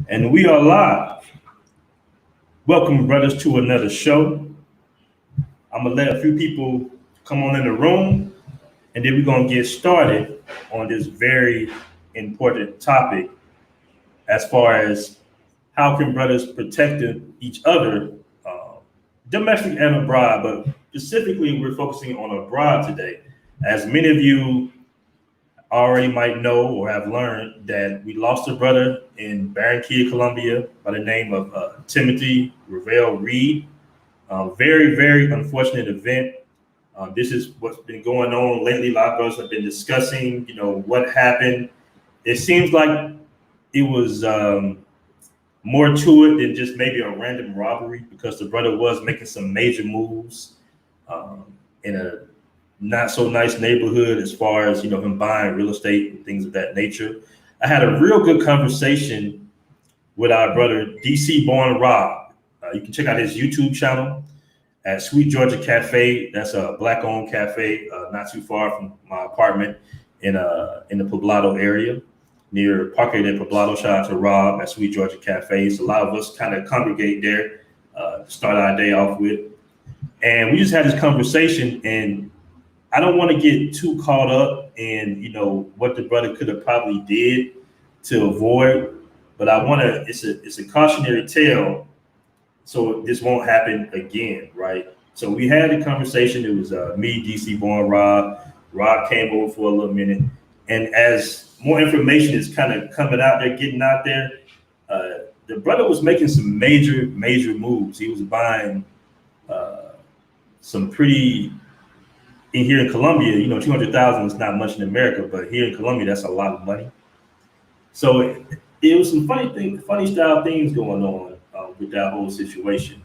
And we are live. Welcome, brothers, to another show. I'm gonna let a few people come on in the room, and then we're gonna get started on this very important topic as far as how can brothers protect each other, domestic and abroad. But specifically, we're focusing on abroad today. As many of you already might know or have learned that we lost a brother in Barranquilla, Colombia, by the name of Timothy Ravel Reed. Very, very unfortunate event. This is what's been going on lately. A lot of brothers have been discussing, what happened. It seems like it was more to it than just maybe a random robbery because the brother was making some major moves in a not so nice neighborhood as far as him buying real estate and things of that nature. I had a real good conversation with our brother DC Born Rob. You can check out his YouTube channel at Sweet Georgia Cafe. That's a black-owned cafe, not too far from my apartment in the Poblado area near Parque de Poblado. Shout out to Rob at Sweet Georgia Cafe. So a lot of us kind of congregate there to start our day off with, and we just had this conversation. And I don't want to get too caught up in, what the brother could have probably did to avoid, but I want to, it's a cautionary tale so this won't happen again, right? So we had a conversation. It was me, DC Born, Rob. Rob came over for a little minute. And as more information is kind of coming out there, getting out there, the brother was making some major moves. He was buying some pretty, here in Colombia, 200,000 is not much in America, but here in Colombia, that's a lot of money. So it was some funny style things going on with that whole situation.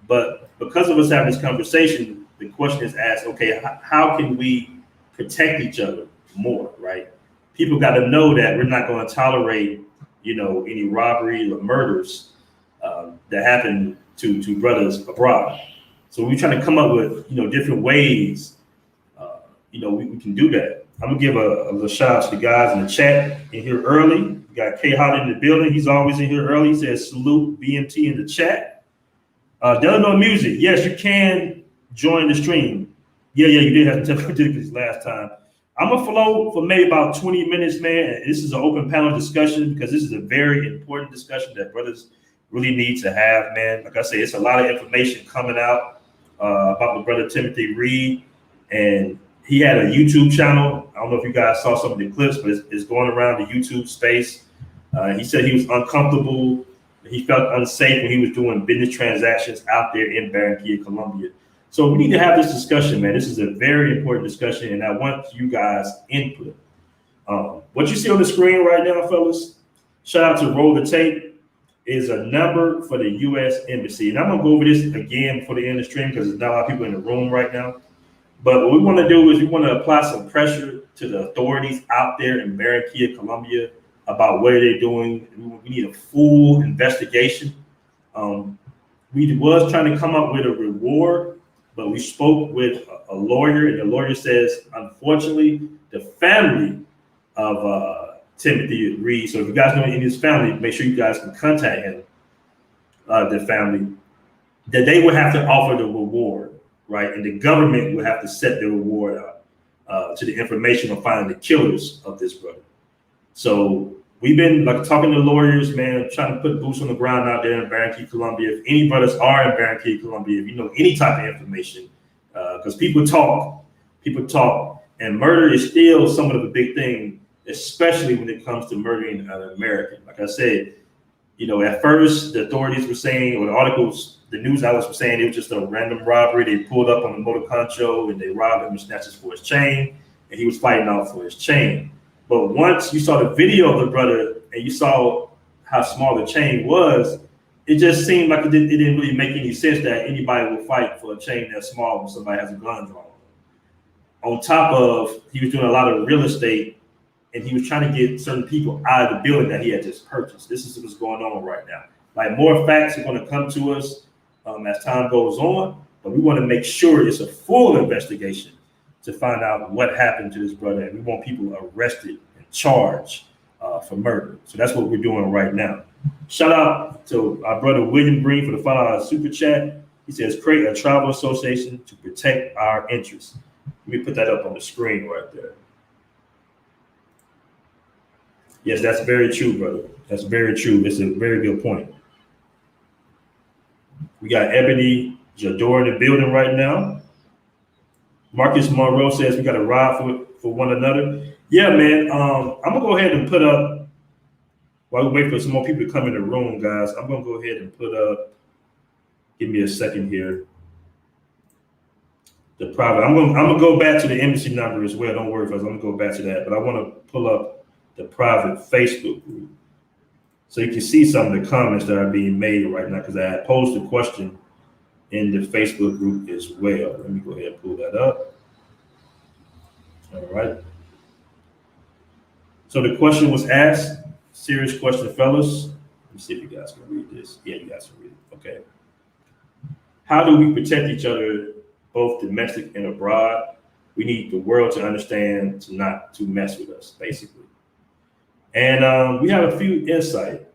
But because of us having this conversation, the question is asked, okay, how can we protect each other more, right? People got to know that we're not going to tolerate, any robberies or murders that happen to brothers abroad. So we're trying to come up with, different ways we can do that. I'm gonna give a little shout out to the guys in the chat in here early. We got K Hot in the building. He's always in here early. He says salute BMT in the chat. Delano Music. Yes, you can join the stream. Yeah, you did have to tell this last time. I'm gonna flow for maybe about 20 minutes, man. This is an open panel discussion because this is a very important discussion that brothers really need to have, man. Like I say, it's a lot of information coming out about the brother Timothy Reed, and he had a YouTube channel. I don't know if you guys saw some of the clips, but it's going around the YouTube space. He said he was uncomfortable. He felt unsafe when he was doing business transactions out there in Barranquilla, Colombia. So we need to have this discussion, man. This is a very important discussion, and I want you guys' input. What you see on the screen right now, fellas, shout out to Roll the Tape, is a number for the U.S. Embassy. And I'm going to go over this again before the end of the stream because there's not a lot of people in the room right now. But what we want to do is we want to apply some pressure to the authorities out there in Barranquilla, Colombia, about what they're doing. We need a full investigation. We was trying to come up with a reward, but we spoke with a lawyer, and the lawyer says, unfortunately, the family of Timothy Reed. So if you guys know any of his family, make sure you guys can contact him, the family, that they would have to offer the reward. Right, and the government will have to set the reward up to the information on finding the killers of this brother. So we've been talking to lawyers, man, trying to put boots on the ground out there in Barranquilla, Colombia. If any brothers are in Barranquilla, Colombia, if you know any type of information, because people talk, and murder is still somewhat of a big thing, especially when it comes to murdering an American. Like I said, at first the authorities were saying, or the articles, the news outlets were saying it was just a random robbery. They pulled up on the motor concho and they robbed him and snatched for his chain, and he was fighting out for his chain. But once you saw the video of the brother and you saw how small the chain was, it just seemed like it didn't really make any sense that anybody would fight for a chain that small when somebody has a gun drawn. On top of, he was doing a lot of real estate, and he was trying to get certain people out of the building that he had just purchased. This is what's going on right now. Like, more facts are going to come to us as time goes on, but we want to make sure it's a full investigation to find out what happened to this brother, and we want people arrested and charged for murder. So that's what we're doing right now. Shout out to our brother William Green for the $5 super chat. He says, create a tribal association to protect our interests. Let me put that up on the screen right there. Yes, that's very true, brother. That's very true. It's a very good point. We got Ebony Jador in the building right now. Marcus Monroe says we got to ride for one another. Yeah, man. I'm gonna go ahead and put up, while we wait for some more people to come in the room, guys. I'm gonna go ahead and put up. Give me a second here. The private. I'm gonna go back to the embassy number as well. Don't worry, folks. I'm gonna go back to that, but I want to pull up the private Facebook group so you can see some of the comments that are being made right now, because I had posed a question in the Facebook group as well. Let me go ahead and pull that up. All right. So the question was asked, serious question, fellas. Let me see if you guys can read this. Yeah, you guys can read it. Okay. How do we protect each other, both domestic and abroad? We need the world to understand to not to mess with us, basically. And we have a few insight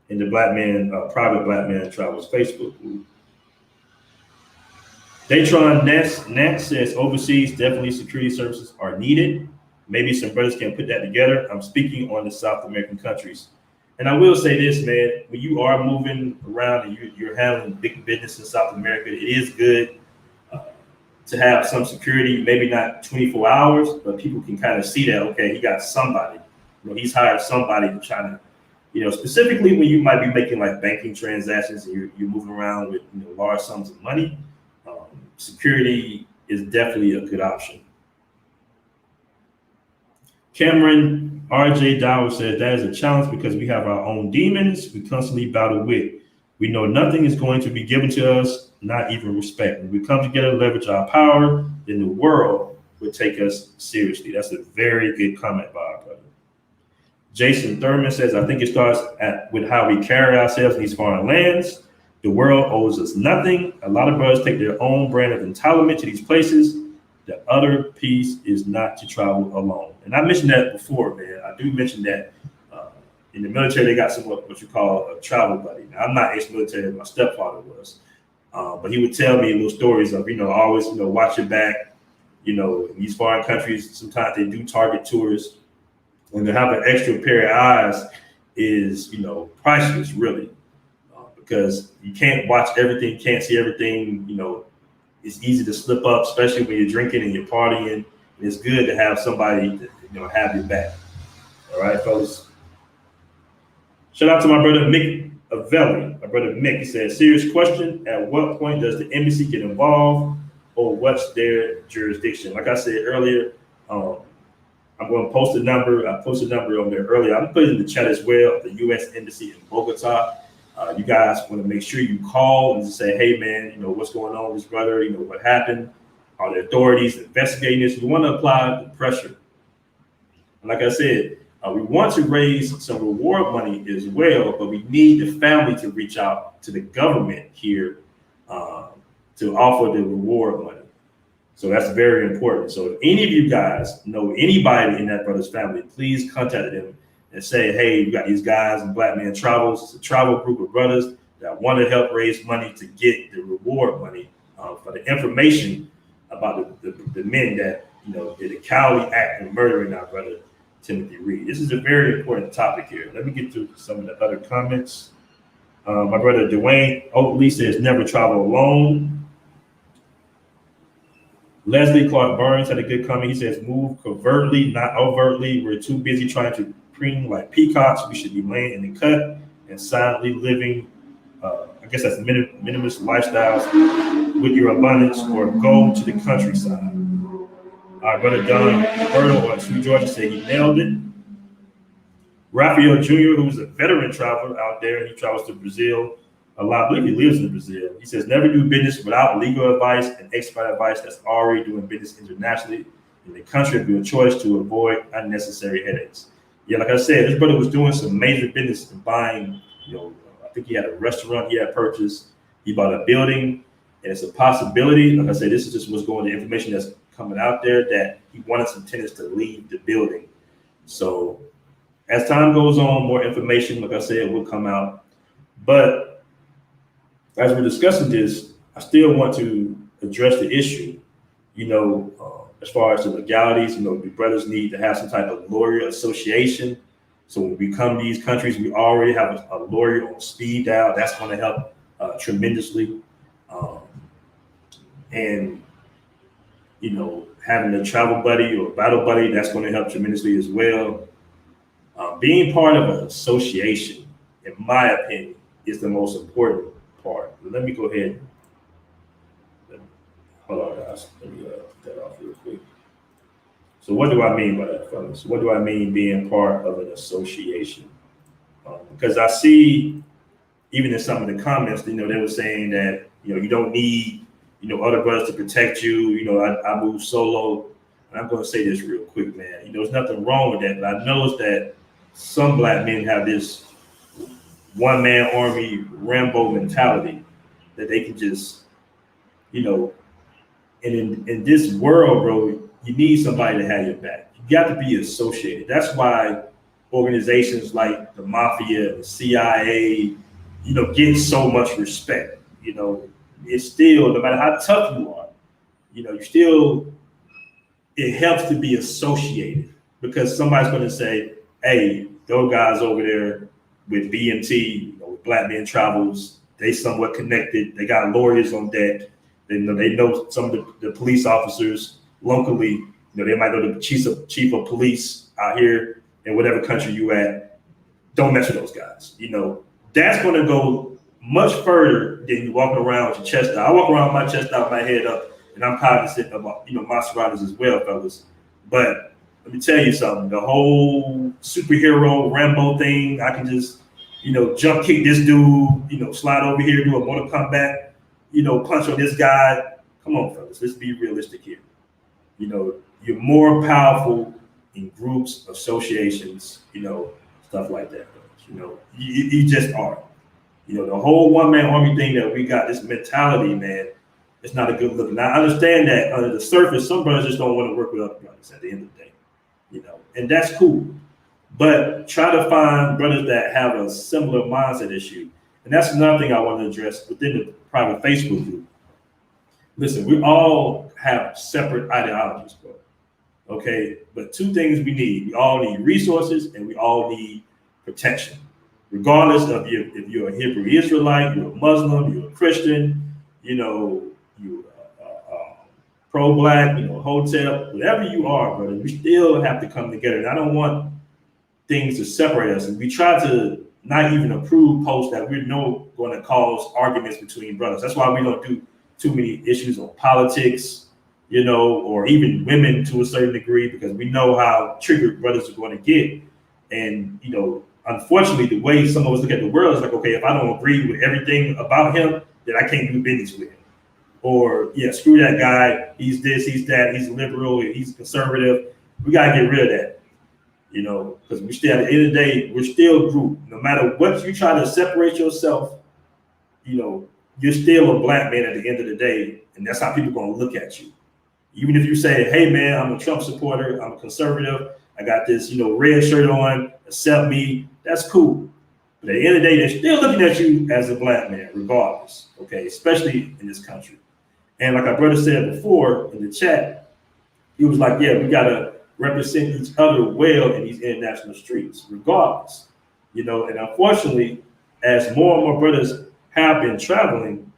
in the private Black Man Travels Facebook group. Datron Ness says overseas, definitely security services are needed. Maybe some brothers can put that together. I'm speaking on the South American countries. And I will say this, man, when you are moving around and you're handling big business in South America, it is good to have some security, maybe not 24 hours, but people can kind of see that, okay, he got somebody. He's hired somebody to try to, specifically when you might be making like banking transactions and you're moving around with large sums of money, security is definitely a good option. Cameron RJ Dower says that is a challenge because we have our own demons we constantly battle with. We know nothing is going to be given to us, not even respect. When we come together, leverage our power, then the world would take us seriously. That's a very good comment by our brother. Jason Thurman says, I think it starts with how we carry ourselves in these foreign lands. The world owes us nothing. A lot of brothers take their own brand of entitlement to these places. The other piece is not to travel alone. And I mentioned that before, man. I do mention that in the military, they got what you call a travel buddy. Now, I'm not ex-military, my stepfather was. But he would tell me little stories of, always, watch your back. In these foreign countries, sometimes they do target tourists. And to have an extra pair of eyes is, priceless, really. Because you can't watch everything, can't see everything, it's easy to slip up, especially when you're drinking and you're partying. And it's good to have somebody to, have your back. All right, fellas. Shout out to my brother Mick Avelli. My brother Mick, he said, serious question. At what point does the embassy get involved or what's their jurisdiction? Like I said earlier, I'm going to post a number. I posted a number on there earlier. I'm putting it in the chat as well, the U.S. Embassy in Bogota. You guys want to make sure you call and just say, hey, man, what's going on with this brother? What happened? Are the authorities investigating this? We want to apply the pressure. And like I said, we want to raise some reward money as well, but we need the family to reach out to the government here to offer the reward money. So that's very important. So if any of you guys know anybody in that brother's family, please contact them and say, hey, we got these guys in Black Man Travels. It's a travel group of brothers that want to help raise money to get the reward money for the information about the men that, did a cowardly act in murdering our brother, Timothy Reed. This is a very important topic here. Let me get to some of the other comments. My brother Dwayne Oatley says, never travel alone. Leslie Clark Burns had a good comment. He says, move covertly, not overtly. We're too busy trying to preen like peacocks. We should be laying in the cut and silently living, I guess that's minimalist lifestyles with your abundance, or go to the countryside. Our brother Don Roberto of Sweet Georgia said he nailed it. Raphael Jr., who's a veteran traveler out there, he travels to Brazil a lot. I believe he lives in Brazil. He says, never do business without legal advice and expert advice that's already doing business internationally in the country of your choice to avoid unnecessary headaches. Yeah, like I said, this brother was doing some major business and buying, I think he had a restaurant he had purchased. He bought a building, and it's a possibility. Like I said, this is just what's going, the information that's coming out there, that he wanted some tenants to leave the building. So As time goes on, more information, like I said, will come out. But as we're discussing this, I still want to address the issue, as far as the legalities. Do brothers need to have some type of lawyer association? So when we come to these countries, we already have a lawyer on speed dial. That's going to help tremendously. And having a travel buddy or a battle buddy, that's going to help tremendously as well. Being part of an association, in my opinion, is the most important part. Let me go ahead. Hold on, guys. Let me get that off real quick. So what do I mean by that, fellas? What do I mean being part of an association? Because I see, even in some of the comments, they were saying that, you don't need, other brothers to protect you. I move solo. And I'm going to say this real quick, man. There's nothing wrong with that. But I noticed that some black men have this one-man army Rambo mentality that they can just, and in this world, bro, you need somebody to have your back. You got to be associated. That's why organizations like the Mafia, the CIA, get so much respect. It's still, no matter how tough you are, you still, it helps to be associated, because somebody's going to say, hey, those guys over there with BMT, with Black Men Travels, they somewhat connected. They got lawyers on deck. They know some of the police officers locally. They might know the chief of police out here in whatever country you at. Don't mess with those guys. That's going to go much further than you walking around with your chest out. I walk around with my chest out, my head up, and I'm cognizant of my surroundings as well, fellas. But let me tell you something. The whole superhero Rambo thing, I can just, jump kick this dude, slide over here, do a Mortal Kombat, punch on this guy. Come on, fellas. Let's be realistic here. You're more powerful in groups, associations, stuff like that. You just are. The whole one-man army thing that we got, this mentality, man, it's not a good look. Now, I understand that under the surface, some brothers just don't want to work with other brothers at the end of the day, and that's cool. But try to find brothers that have a similar mindset issue. And that's another thing I want to address within the private Facebook group. Listen, we all have separate ideologies, bro. Okay, but two things we need. We all need resources, and we all need protection. Regardless of if you're a Hebrew Israelite, you're a Muslim, you're a Christian, you're pro-black, hotel, whatever you are, brother, we still have to come together. And I don't want things to separate us. And we try to not even approve posts that we know going to cause arguments between brothers. That's why we don't do too many issues on politics, or even women to a certain degree, because we know how triggered brothers are going to get. And, unfortunately, the way some of us look at the world is like, okay, if I don't agree with everything about him, then I can't do business with him. Or, yeah, screw that guy. He's this, he's that, he's liberal, he's conservative. We got to get rid of that, because we still, at the end of the day, we're still a group. No matter what you try to separate yourself, you're still a black man at the end of the day, and that's how people are going to look at you. Even if you say, hey, man, I'm a Trump supporter, I'm a conservative, I got this, red shirt on, accept me, that's cool. But at the end of the day, they're still looking at you as a black man, regardless, okay, especially in this country. And like our brother said before in the chat, he was like, yeah, we got to represent each other well in these international streets, regardless. And unfortunately, as more and more brothers have been traveling,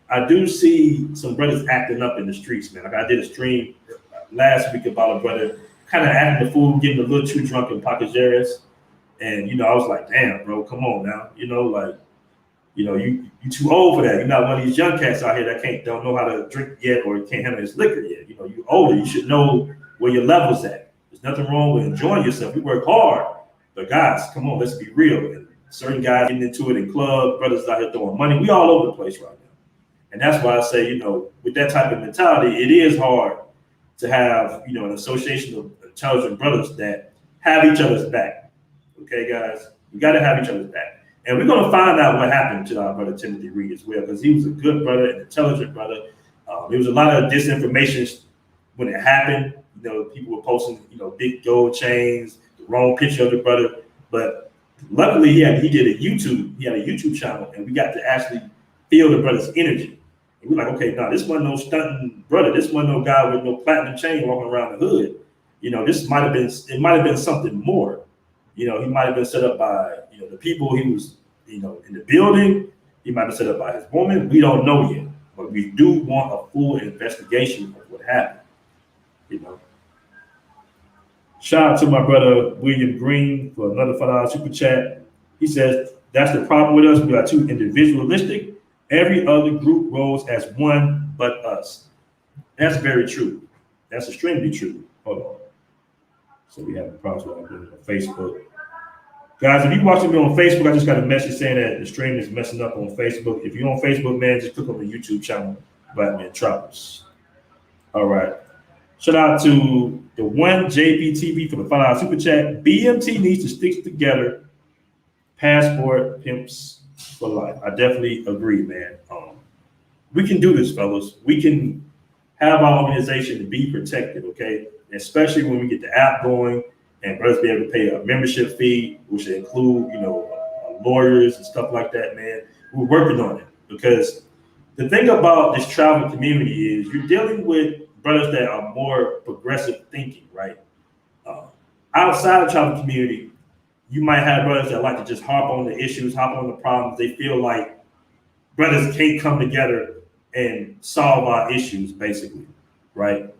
I do see some brothers acting up in the streets, man. Like I did a stream last week about a brother kind of acting the fool, getting a little too drunk in Pacajeras. And, I was like, damn, bro, come on now. You too old for that. You're not one of these young cats out here that don't know how to drink yet or can't handle his liquor yet. You older, you should know where your level's at. There's nothing wrong with enjoying yourself. We work hard. But guys, come on, let's be real. And certain guys getting into it in clubs, brothers out here throwing money. We all over the place right now. And that's why I say, with that type of mentality, it is hard to have, an association of intelligent brothers that have each other's back. Okay, guys, we got to have each other's back. And we're going to find out what happened to our brother Timothy Reed as well, because he was a good brother, an intelligent brother. There was a lot of disinformation when it happened. People were posting, big gold chains, the wrong picture of the brother. But luckily, he had a YouTube channel, and we got to actually feel the brother's energy. And we're like, okay, no, this wasn't no stunting brother. This wasn't no guy with no platinum chain walking around the hood. This might have been something more. He might have been set up by, the people he was, in the building. He might have been set up by his woman. We don't know yet, but we do want a full investigation of what happened. Shout out to my brother William Green for another $5 super chat. He says, that's the problem with us. We are too individualistic. Every other group rolls as one but us. That's very true. That's extremely true. Hold on. So we have a problem with on Facebook. Guys, if you're watching me on Facebook, I just got a message saying that the stream is messing up on Facebook. If you're on Facebook, man, just click on the YouTube channel, Black Travels. All right. Shout out to the one JPTV for the $5 super chat. BMT needs to stick together. Passport pimps for life. I definitely agree, man. We can do this, fellas. We can have our organization to be protected, okay? Especially when we get the app going and brothers be able to pay a membership fee, which include, lawyers and stuff like that, man. We're working on it because the thing about this travel community is you're dealing with brothers that are more progressive thinking, right? Outside of the travel community, you might have brothers that like to just hop on the issues, hop on the problems. They feel like brothers can't come together and solve our issues, basically, right?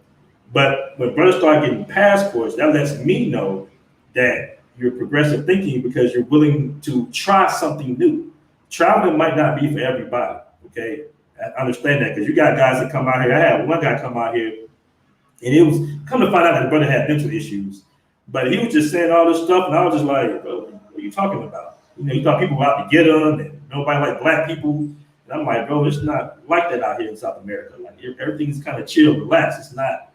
But when brothers start getting passports, that lets me know that you're progressive thinking because you're willing to try something new. Traveling might not be for everybody, okay? I understand that because you got guys that come out here. I had one guy come out here, and it was come to find out that the brother had mental issues, but he was just saying all this stuff, and I was just like, bro, what are you talking about? You thought people were out to get him, and nobody like black people. And I'm like, bro, it's not like that out here in South America. Like everything's kind of chill, relaxed. It's not,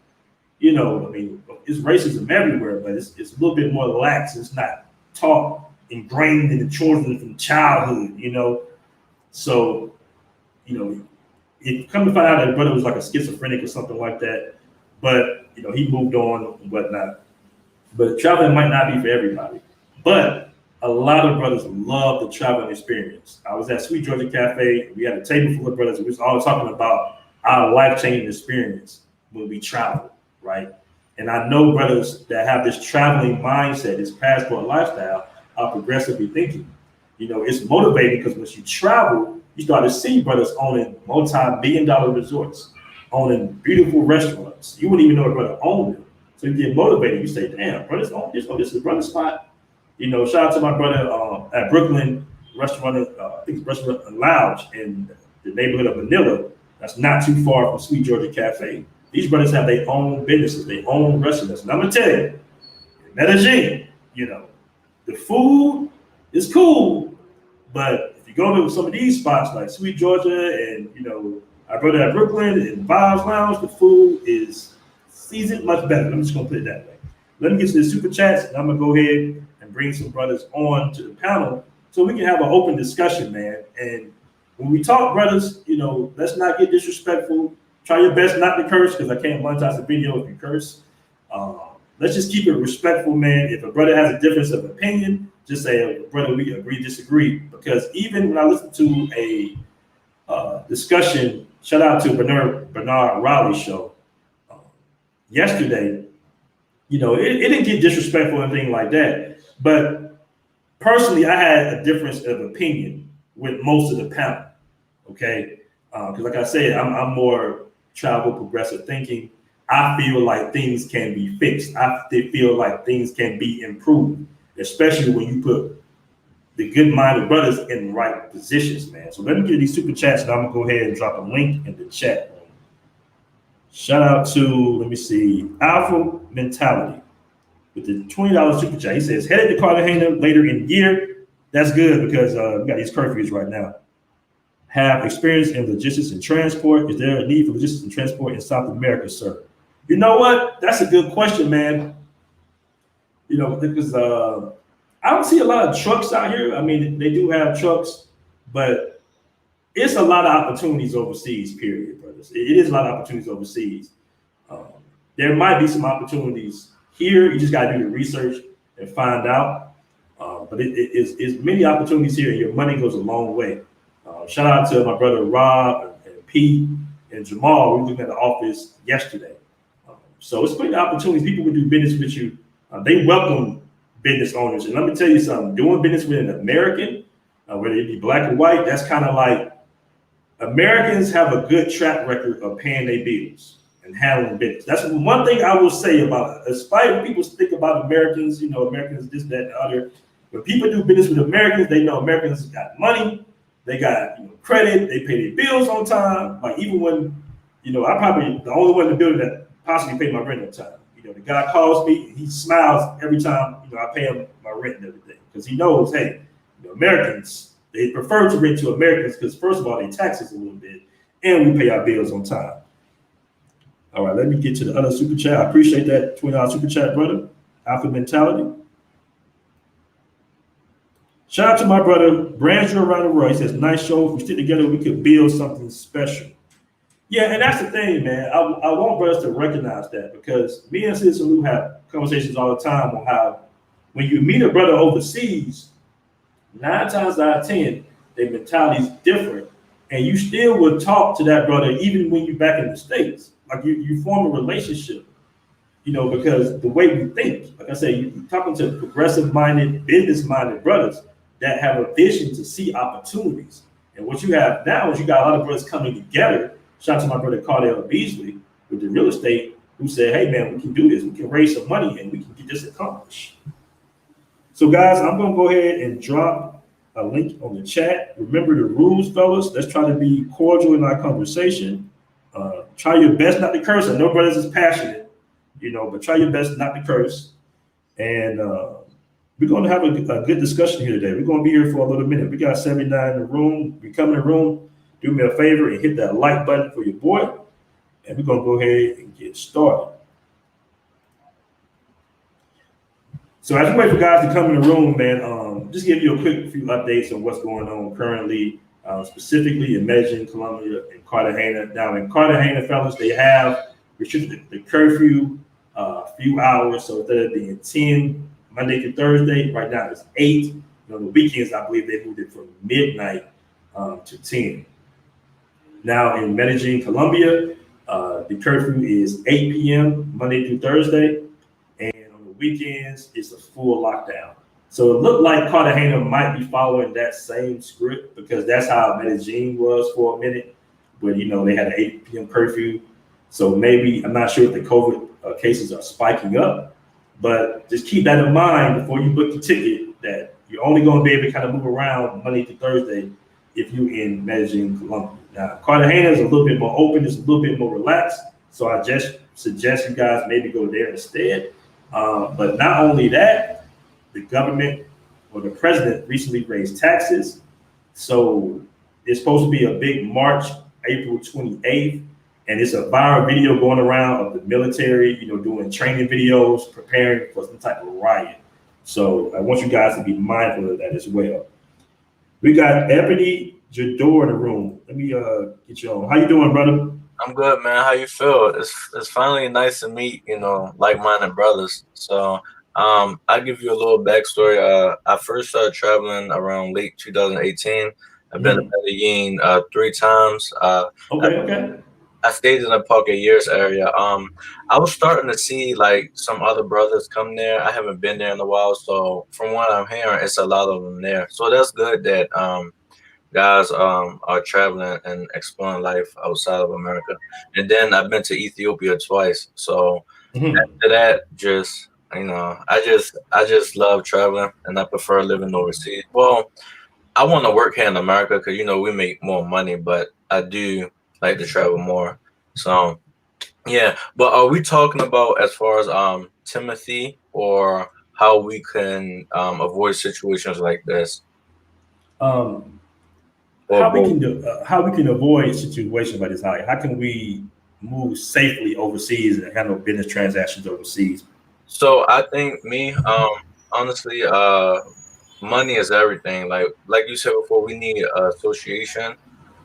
it's racism everywhere, but it's a little bit more relaxed. It's not taught, ingrained in the children from childhood, So, it come to find out that the brother was like a schizophrenic or something like that, but he moved on and whatnot. But traveling might not be for everybody. But a lot of brothers love the traveling experience. I was at Sweet Georgia Cafe. We had a table full of brothers. We was all talking about our life-changing experience when we travel, right? And I know brothers that have this traveling mindset, this passport lifestyle, are progressively thinking. It's motivating because once you travel, you start to see brothers owning multi-million-dollar resorts, owning beautiful restaurants. You wouldn't even know a brother owned them. So you get motivated. You say, damn, brothers own this. Oh, this is a brother spot. Shout out to my brother at Brooklyn restaurant, I think it's Restaurant and Lounge in the neighborhood of Manila. That's not too far from Sweet Georgia Cafe. These brothers have their own businesses, their own restaurants. And I'm going to tell you, in Medellin, the food is cool, but if you go to some of these spots like Sweet Georgia and, our brother at Brooklyn and Vibes Lounge, the food is seasoned much better. I'm just going to put it that way. Let me get to the super chats, and I'm going to go ahead and bring some brothers on to the panel so we can have an open discussion, man. And when we talk, brothers, let's not get disrespectful. Try your best not to curse because I can't monetize the video if you curse. Let's just keep it respectful, man. If a brother has a difference of opinion, just say, brother, we agree, disagree. Because even when I listen to a discussion, shout out to Bernard Riley's show yesterday, it didn't get disrespectful or anything like that. But personally, I had a difference of opinion with most of the panel, okay? Because like I said, I'm more travel progressive thinking. I feel like things can be fixed. I feel like things can be improved, especially when you put the good-minded brothers in the right positions, man. So let me get these super chats, and I'm gonna go ahead and drop a link in the chat. Shout out to, let me see, Alpha Mentality with the $20 super chat. He says, headed to Cartagena later in the year. That's good because we got these curfews right now. Have experience in logistics and transport. Is there a need for logistics and transport in South America, sir? You know what? That's a good question, man. Because I don't see a lot of trucks out here. I mean, they do have trucks, but it's a lot of opportunities overseas, period, brothers. It is a lot of opportunities overseas. There might be some opportunities here. You just got to do the research. and find out. But it's many opportunities here, and your money goes a long way. Shout out to my brother Rob and Pete and Jamal. We were looking at the office yesterday. So it's plenty of opportunities. People would do business with you. They welcome business owners. And let me tell you something, doing business with an American, whether it be black or white, that's kind of like Americans have a good track record of paying their bills and handling business. That's one thing I will say about it. Despite what people think about Americans, Americans this, that, and the other. When people do business with Americans, they know Americans got money, they got credit, they pay their bills on time. Like even when, I'm probably the only one in the building that possibly pay my rent on time. The guy calls me, he smiles every time, I pay him my rent and everything. Because he knows, hey, Americans, they prefer to rent to Americans because first of all, they tax us a little bit and we pay our bills on time. All right, let me get to the other super chat. I appreciate that $20 super chat, brother. Alpha mentality. Shout out to my brother, Brands around the world. He says, nice show. If we stick together, we could build something special. Yeah, and that's the thing, man. I want brothers to recognize that because me and Citizen Lou have conversations all the time on how when you meet a brother overseas, 9 times out of 10, their mentality is different. And you still would talk to that brother even when you're back in the States. Like you form a relationship, because the way we think, like I say, you're talking to progressive-minded, business-minded brothers that have a vision to see opportunities. And what you have now is you got a lot of brothers coming together. Shout out to my brother Cardell Beasley with the real estate, who said, hey, man, we can do this. We can raise some money and we can get this accomplished. So, guys, I'm going to go ahead and drop a link on the chat. Remember the rules, fellas. Let's try to be cordial in our conversation. Try your best not to curse. I know brothers is passionate, but try your best not to curse. And we're going to have a good discussion here today. We're going to be here for a little minute. We got 79 in the room. We come in the room, do me a favor and hit that like button for your boy. And we're going to go ahead and get started. So as we wait for guys to come in the room, man, just give you a quick few updates on what's going on currently, specifically in Medellin, Colombia, and Cartagena. Now in Cartagena, fellas, they have restricted the curfew a few hours. So instead of being 10 Monday through Thursday, right now it's 8. On the weekends, I believe they moved it from midnight to 10. Now in Medellin, Colombia, the curfew is 8 p.m. Monday through Thursday. Weekends, it's a full lockdown. So it looked like Cartagena might be following that same script because that's how Medellin was for a minute, where they had an 8 p.m. curfew. So maybe, I'm not sure if the COVID cases are spiking up, but just keep that in mind before you book your ticket that you're only going to be able to kind of move around Monday to Thursday if you're in Medellin, Colombia. Now, Cartagena is a little bit more open, it's a little bit more relaxed. So I just suggest you guys maybe go there instead. But not only that, the government or the president recently raised taxes. So it's supposed to be a big march, April 28th. And it's a viral video going around of the military, doing training videos, preparing for some type of riot. So I want you guys to be mindful of that as well. We got Ebony Jador in the room. Let me get you on. How you doing, brother? I'm good, man. How you feel? It's finally nice to meet, like-minded brothers. So, I'll give you a little backstory. I first started traveling around late 2018. I've been to Medellin 3 times. Okay. I stayed in the Parque Years area. I was starting to see like some other brothers come there. I haven't been there in a while, so from what I'm hearing, it's a lot of them there. So that's good that guys are traveling and exploring life outside of America. And then I've been to Ethiopia twice. So after that, just I just love traveling and I prefer living overseas. Well, I want to work here in America because we make more money, but I do like to travel more. So yeah, but are we talking about as far as Timothy or how we can avoid situations like this? How we can avoid situations like this? How can we move safely overseas and handle business transactions overseas? So I think honestly, money is everything. Like you said before, we need association,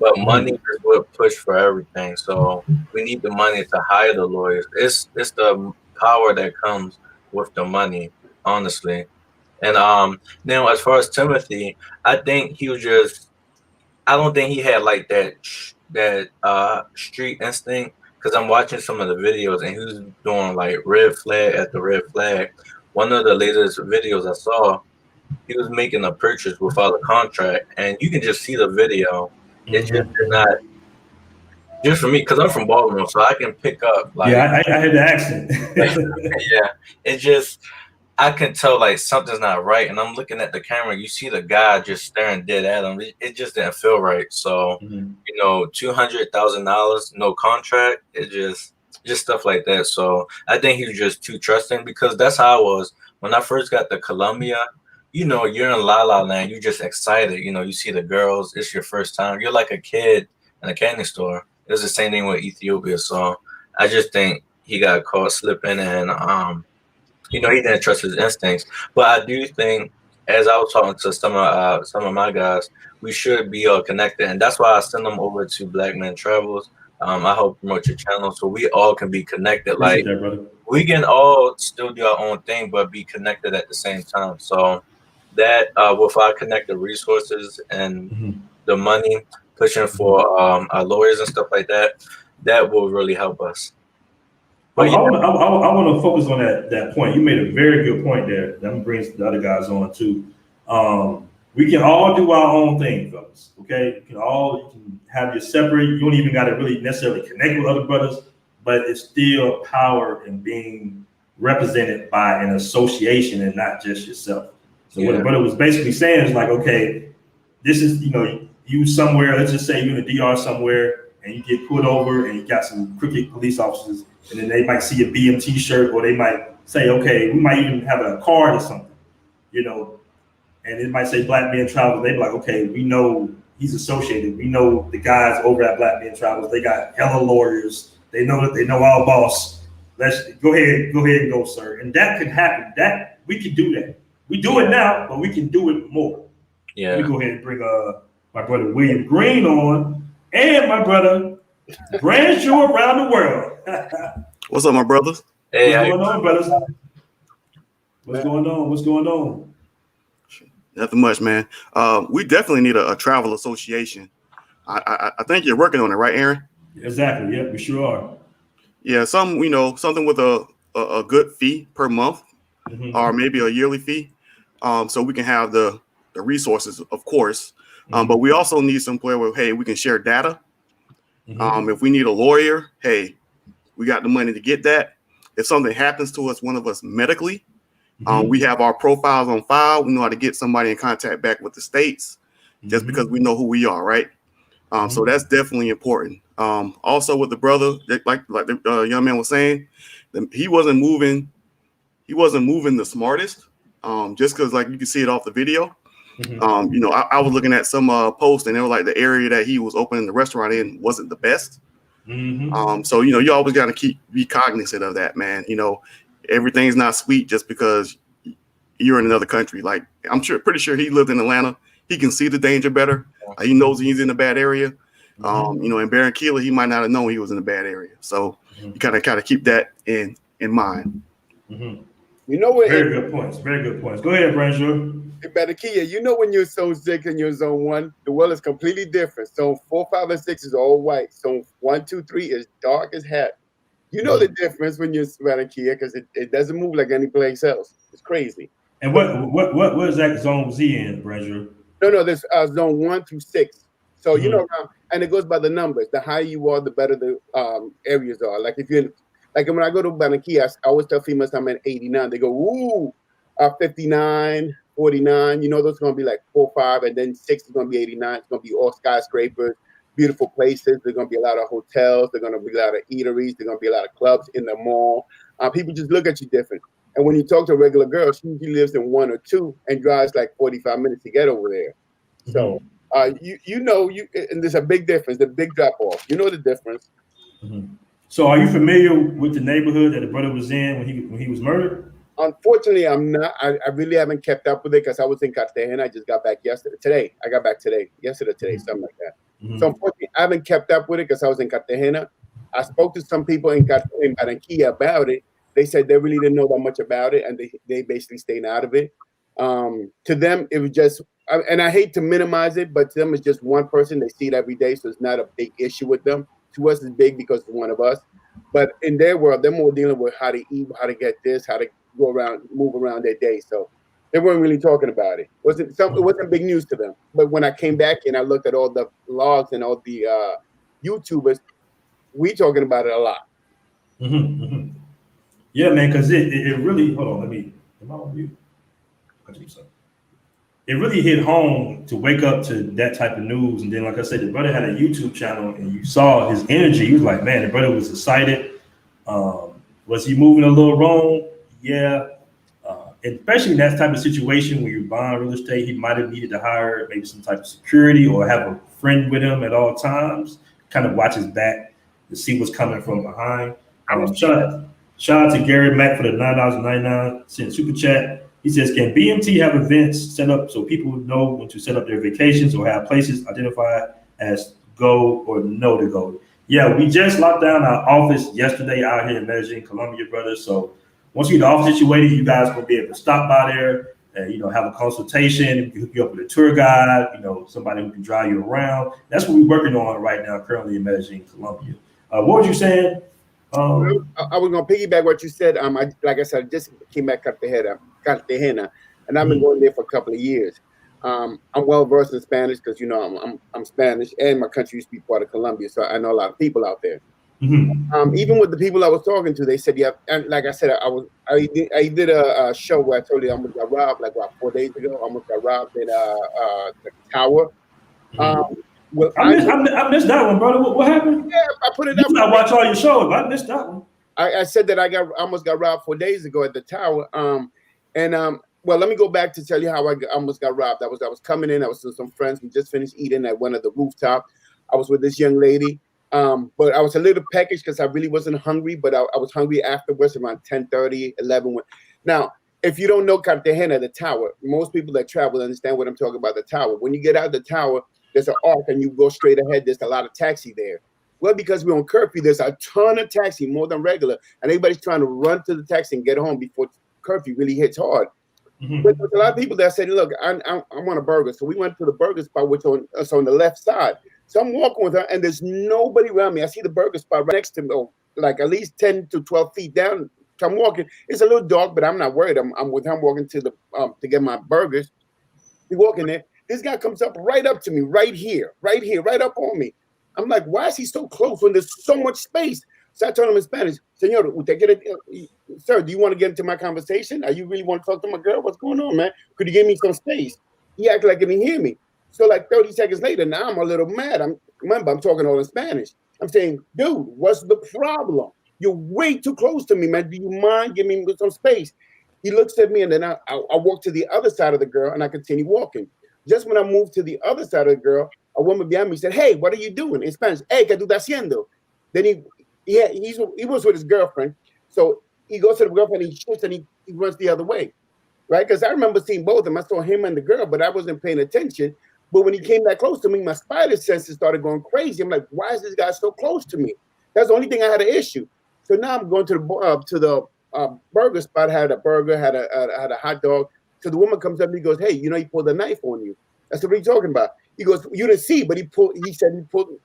but money is what push for everything. So we need the money to hire the lawyers. It's the power that comes with the money. honestly. And now as far as Timothy, I think he was just I don't think he had like that street instinct because I'm watching some of the videos and he was doing like red flag after red flag. One of the latest videos I saw, he was making a purchase without a contract, and you can just see the video. It just did not just for me because I'm from Baltimore, so I can pick up like Yeah, I had the accent. yeah, it just I can tell like something's not right, and I'm looking at the camera. You see the guy just staring dead at him. It just didn't feel right. So, $200,000, no contract. It just stuff like that. So I think he was just too trusting because that's how I was when I first got to Colombia. You're in La La Land. You're just excited. You see the girls. It's your first time. You're like a kid in a candy store. It was the same thing with Ethiopia. So I just think he got caught slipping, and he didn't trust his instincts. But I do think, as I was talking to some of my guys, we should be connected, and that's why I send them over to Black Men Travels. I help promote your channel so we all can be connected. Appreciate Like that, brother. we can all still do our own thing, but be connected at the same time. So that with our connected resources and the money, pushing for our lawyers and stuff like that, that will really help us. I But yeah, want to focus on that point. You made a very good point there. That I'm gonna bring the other guys on too. We can all do our own thing, fellas. Okay, you can have your separate. You don't even got to really necessarily connect with other brothers, but it's still power in being represented by an association and not just yourself. So what the brother was basically saying is like, okay, this is you somewhere. Let's just say you're in the DR somewhere, and you get pulled over, and you got some crooked police officers. And then they might see a BMT shirt, or they might say, okay, we might even have a card or something, and it might say Black Men Travel. They'd be like, okay, we know he's associated. We know the guys over at Black Men Travels. They got hella lawyers. They know our boss. Let's go ahead and go, sir. And that can happen. That we can do that. We do it now, but we can do it more. Yeah. Let me go ahead and bring my brother William Green on, and my brother Branshaw around the world. What's up, my brothers? Hey, what's going on, brothers? What's going on? Nothing much, man. We definitely need a travel association. I think you're working on it, right, Aaron? Exactly. Yeah, we sure are. Yeah, something with a good fee per month, or maybe a yearly fee, so we can have the resources, of course. But we also need somewhere where, hey, we can share data. If we need a lawyer, hey, we got the money to get that. If something happens to us, one of us medically, we have our profiles on file. We know how to get somebody in contact back with the states, just because we know who we are, right? So that's definitely important. Also with the brother, like the young man was saying, he wasn't moving the smartest. Just because like you can see it off the video. I was looking at some posts, and they were like the area that he was opening the restaurant in wasn't the best. So you always got to be cognizant of that, man. Everything's not sweet just because you're in another country. Like pretty sure he lived in Atlanta. He can see the danger better. He knows he's in a bad area. In Barranquilla, he might not have known he was in a bad area. So you kind of keep that in mind. Very good points. Go ahead, Branshaw. Barranquilla, when you're zone 6 and you're zone 1, the world is completely different. Zone 4, 5, and 6 is all white. Zone 1, 2, 3 is dark as heck. You know the difference when you're Barranquilla because it doesn't move like any place else. It's crazy. And what is that zone was he in, Branshaw? No, there's zone 1 through 6. So and it goes by the numbers. The higher you are, the better the areas are. Like if you're when I go to Barranquilla, I always tell females I'm at 89. They go, ooh, 59, 49. Those are going to be like 4, 5, and then 6 is going to be 89. It's going to be all skyscrapers, beautiful places. There's going to be a lot of hotels. There's going to be a lot of eateries. There's going to be a lot of clubs in the mall. People just look at you different. And when you talk to a regular girl, she lives in 1 or 2 and drives like 45 minutes to get over there. So, and there's a big difference, the big drop off. You know the difference. So are you familiar with the neighborhood that the brother was in when he was murdered? Unfortunately, I'm not. I really haven't kept up with it because I was in Cartagena. I just got back yesterday. I got back today, something like that. So unfortunately, I haven't kept up with it because I was in Cartagena. I spoke to some people in Barranquilla about it. They said they really didn't know that much about it, and they basically stayed out of it. To them, it was just, and I hate to minimize it, but to them, it's just one person. They see it every day, so it's not a big issue with them. To us, it's big because it's one of us. But in their world, they're more dealing with how to eat, how to get this, how to go around, move around their day. So they weren't really talking about it. It wasn't big news to them. But when I came back and I looked at all the logs and all the YouTubers, we talking about it a lot. Mm-hmm, mm-hmm. Yeah, man, because it really, hold on, am I on mute? It really hit home to wake up to that type of news. And then, like I said, the brother had a YouTube channel and you saw his energy. He was like, man, the brother was excited. Was he moving a little wrong? Yeah. Especially in that type of situation when you're buying real estate, he might have needed to hire maybe some type of security or have a friend with him at all times, kind of watch his back to see what's coming from behind. Shout out to Gary Mack for the $9.99 super chat. He says, can BMT have events set up so people know when to set up their vacations or have places identified as go or no to go? Yeah, we just locked down our office yesterday out here in Medellin, Colombia, brothers. So once you get the office situated, you guys will be able to stop by there and, have a consultation, hook you up with a tour guide, somebody who can drive you around. That's what we're working on right now, currently in Medellin, Colombia. What was you saying? I was going to piggyback what you said. Like I said, I just came back Cartagena, and I've been going there for a couple of years. I'm well versed in Spanish because I'm Spanish, and my country used to be part of Colombia, so I know a lot of people out there. Mm-hmm. Even with the people I was talking to, they said, yeah. And like I said, I did a show where I told you I almost got robbed 4 days ago. I almost got robbed in the tower. Mm-hmm. Well, I missed that one, brother. What happened? Yeah, I put it up. I watch all your shows, but I missed that one. I said that I almost got robbed 4 days ago at the tower. Well, let me go back to tell you how I almost got robbed. I was coming in. I was with some friends. We just finished eating at one of the rooftop. I was with this young lady, but I was a little peckish because I really wasn't hungry. But I was hungry afterwards around 10:30, 11. Now, if you don't know Cartagena, the tower, most people that travel understand what I'm talking about. The tower. When you get out of the tower, there's an arc and you go straight ahead. There's a lot of taxi there. Well, because we're on curfew, there's a ton of taxi, more than regular, and everybody's trying to run to the taxi and get home before curfew really hits hard. Mm-hmm. But there's a lot of people that said, look, I want a burger. So we went to the burger spot, which on the left side. So I'm walking with her, and there's nobody around me. I see the burger spot right next to me, like at least 10 to 12 feet down. So I'm walking. It's a little dark, but I'm not worried. I'm with him walking to to get my burgers. We walking there. This guy comes up right up to me, right here, right up on me. I'm like, why is he so close when there's so much space? So I told him in Spanish, Señor, sir, do you want to get into my conversation? Are you really want to talk to my girl? What's going on, man? Could you give me some space? He acted like he didn't hear me. So like 30 seconds later, now I'm a little mad. I'm talking all in Spanish. I'm saying, dude, what's the problem? You're way too close to me, man. Do you mind giving me some space? He looks at me, and then I walk to the other side of the girl, and I continue walking. Just when I moved to the other side of the girl, a woman behind me said, hey, what are you doing? In Spanish, hey, ¿qué tú estás haciendo? Then he was with his girlfriend. So he goes to the girlfriend, he shoots, and he runs the other way, right? Because I remember seeing both of them. I saw him and the girl, but I wasn't paying attention. But when he came that close to me, my spider senses started going crazy. I'm like, why is this guy so close to me? That's the only thing I had an issue. So now I'm going to the burger spot. I had a burger, had a hot dog. So the woman comes up and he goes, hey, he pulled a knife on you. I said, what are you talking about? He goes, you didn't see, but he pulled,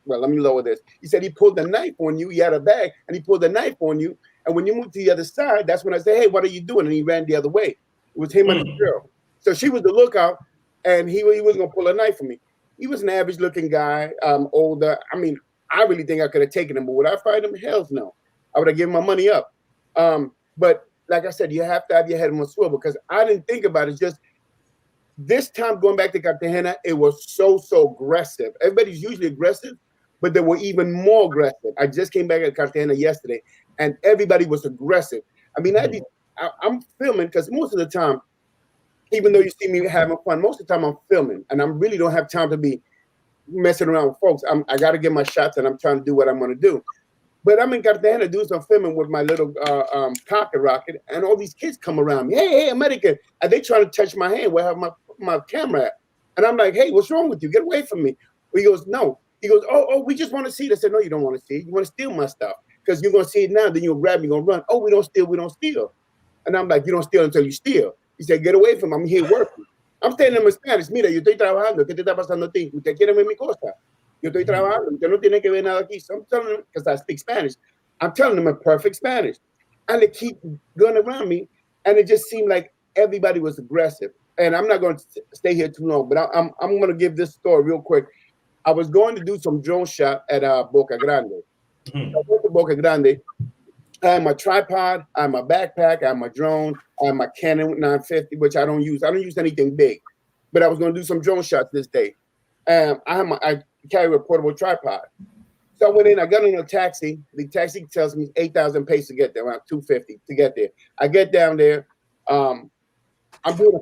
well, let me lower this. He said he pulled the knife on you. He had a bag and he pulled the knife on you. And when you moved to the other side, that's when I said, hey, what are you doing? And he ran the other way. It was him and his girl. So she was the lookout and he was going to pull a knife on me. He was an average looking guy, older. I mean, I really think I could have taken him, but would I fight him? Hell no. I would have given my money up. But like I said, you have to have your head on a swivel because I didn't think about it. Just this time going back to Cartagena, it was so aggressive. Everybody's usually aggressive, but they were even more aggressive. I just came back at Cartagena yesterday, and everybody was aggressive. I mean, I'm filming because most of the time, even though you see me having fun, most of the time I'm filming, and I really don't have time to be messing around with folks. I got to get my shots, and I'm trying to do what I'm going to do. But I'm in Cartagena doing some filming with my little pocket rocket, and all these kids come around me. Hey, American. And they trying to touch my hand where I have my camera at. And I'm like, hey, what's wrong with you? Get away from me. He goes, no. He goes, oh, we just want to see it. I said, no, you don't want to see it. You want to steal my stuff. because you're gonna see it now. Then you'll grab me, gonna run. Oh, we don't steal, we don't steal. And I'm like, you don't steal until you steal. He said, get away from him. I'm here working. I'm telling him in Spanish. Mira, yo estoy trabajando. ¿Qué te está pasando a ti? Usted quiere ver mi cosa. Yo estoy trabajando. Usted no tiene que ver nada aquí. So I'm telling him, because I speak Spanish. I'm telling them in perfect Spanish. And they keep going around me. And it just seemed like everybody was aggressive. And I'm not going to stay here too long, but I'm going to give this story real quick. I was going to do some drone shot at Boca Grande. I went to Boca Grande. I had my tripod, I had my backpack, I had my drone, I had my Canon 950, which I don't use. I don't use anything big, but I was going to do some drone shots this day. I carry a portable tripod. So I went in, I got in a taxi. The taxi tells me 8,000 pesos to get there, around 250 to get there. I get down there. I'm doing,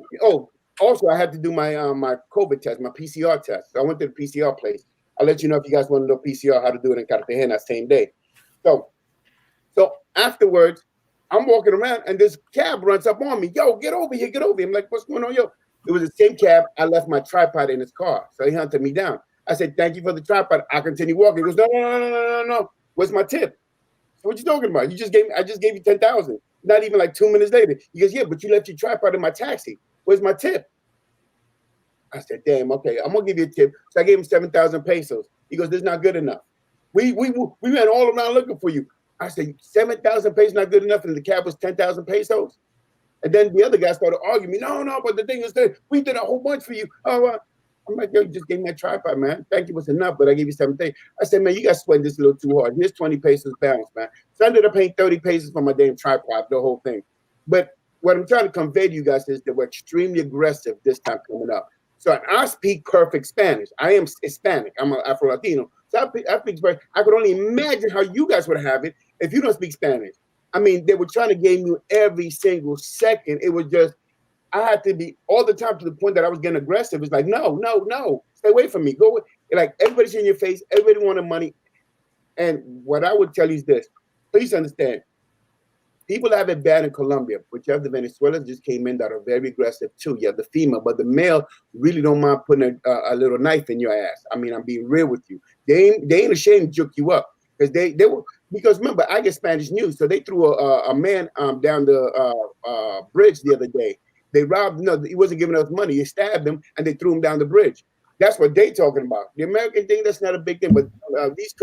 also I had to do my my COVID test, my PCR test. So I went to the PCR place. I'll let you know if you guys want to know PCR, how to do it in Cartagena same day. So afterwards, I'm walking around and this cab runs up on me. Yo, get over here, get over here. I'm like, what's going on, yo? It was the same cab. I left my tripod in his car. So he hunted me down. I said, thank you for the tripod. I continue walking. He goes, no. Where's my tip? So what you talking about? I just gave you 10,000. Not even like 2 minutes later. He goes, yeah, but you left your tripod in my taxi. Where's my tip? I said, damn, okay, I'm gonna give you a tip. So I gave him 7,000 pesos. He goes, this is not good enough. We went all around looking for you. I said, 7,000 pesos not good enough, and the cab was 10,000 pesos. And then the other guy started arguing me. No, but the thing is that we did a whole bunch for you. I'm like, yo, you just gave me a tripod, man. Thank you was enough, but I gave you 7,000. I said, man, you got sweating this a little too hard. Here's 20 pesos balance, man. So I ended up paying 30 pesos for my damn tripod, the whole thing. But what I'm trying to convey to you guys is that we're extremely aggressive this time coming up. So I speak perfect Spanish. I am Hispanic. I'm an Afro-Latino. So I speak Spanish. I could only imagine how you guys would have it if you don't speak Spanish. I mean, they were trying to game you every single second. It was just, I had to be all the time to the point that I was getting aggressive. It's like, no, stay away from me. Go away. Like, everybody's in your face. Everybody wanted money. And what I would tell you is this. Please understand. People have it bad in Colombia, but you have the Venezuelans just came in that are very aggressive too. You have the female, but the male really don't mind putting a little knife in your ass. I mean, I'm being real with you. They ain't ashamed to juke you up because they were, because remember, I get Spanish news. So they threw a man down the bridge the other day. They robbed, he wasn't giving us money. They stabbed him and they threw him down the bridge. That's what they talking about. The American thing, that's not a big thing. But these,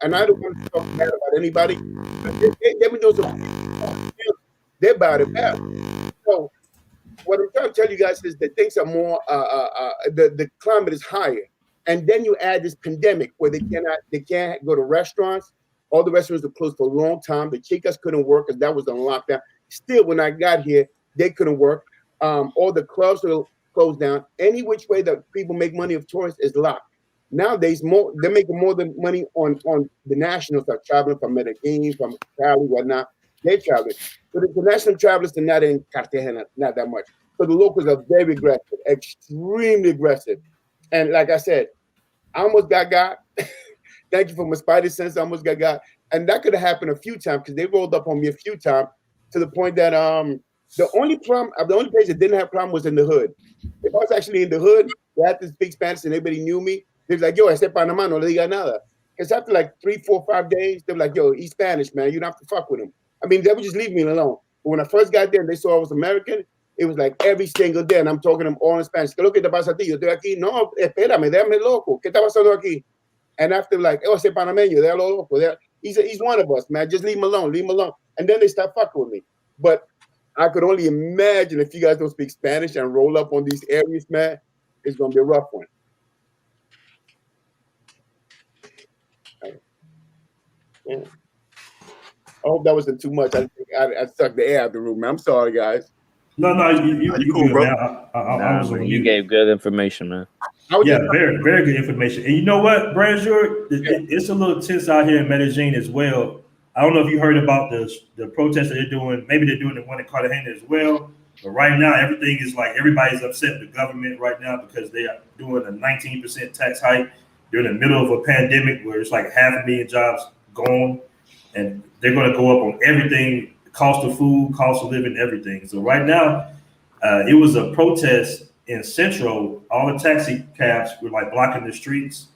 and I don't want to talk bad about anybody. They've been doing some, they're about it bad. So what I'm trying to tell you guys is that things are more, the climate is higher. And then you add this pandemic where they can't go to restaurants. All the restaurants are closed for a long time. The chicas couldn't work because that was on lockdown. Still, when I got here, they couldn't work. All the clubs are closed down. Any which way that people make money of tourists is locked. Nowadays, they're making more than money on the nationals that are traveling from Medellin, from Cali, whatnot. They're traveling. But the international travelers are not in Cartagena, not that much. So the locals are very aggressive, extremely aggressive. And like I said, I almost got. Thank you for my spidey sense. I almost got. And that could have happened a few times because they rolled up on me a few times to the point that the only place that didn't have problem was in the hood. If I was actually in the hood, they had to speak Spanish and everybody knew me. They was like, yo, ese Panamá no le diga nada. Because after like 3, 4, 5 days, they were like, yo, he's Spanish, man. You don't have to fuck with him. I mean, they would just leave me alone. But when I first got there and they saw I was American, it was like every single day, and I'm talking to them all in Spanish. ¿Qué es lo que te pasa a ti? Yo estoy aquí. No, espérame, déjame loco. ¿Qué está pasando aquí? And after like, oh, ese panameño, they're all loco. He's one of us, man. Just leave him alone, leave him alone. And then they start fucking with me. But I could only imagine if you guys don't speak Spanish and roll up on these areas, man, it's going to be a rough one. Yeah. I hope that wasn't too much. I sucked the air out of the room, man. I'm sorry, guys. No, you cool, bro. I was you gave good information, man. Yeah, very, very good information. And you know what, Branzur, it's a little tense out here in Medellin as well. I don't know if you heard about the protests that they're doing. Maybe they're doing the one in Cartagena as well. But right now, everything is like everybody's upset with the government right now because they are doing a 19% tax hike during the middle of a pandemic where it's like 500,000 jobs gone. And they're going to go up on everything, cost of food, cost of living, everything. So right now, it was a protest in Central. All the taxi cabs were like blocking the streets.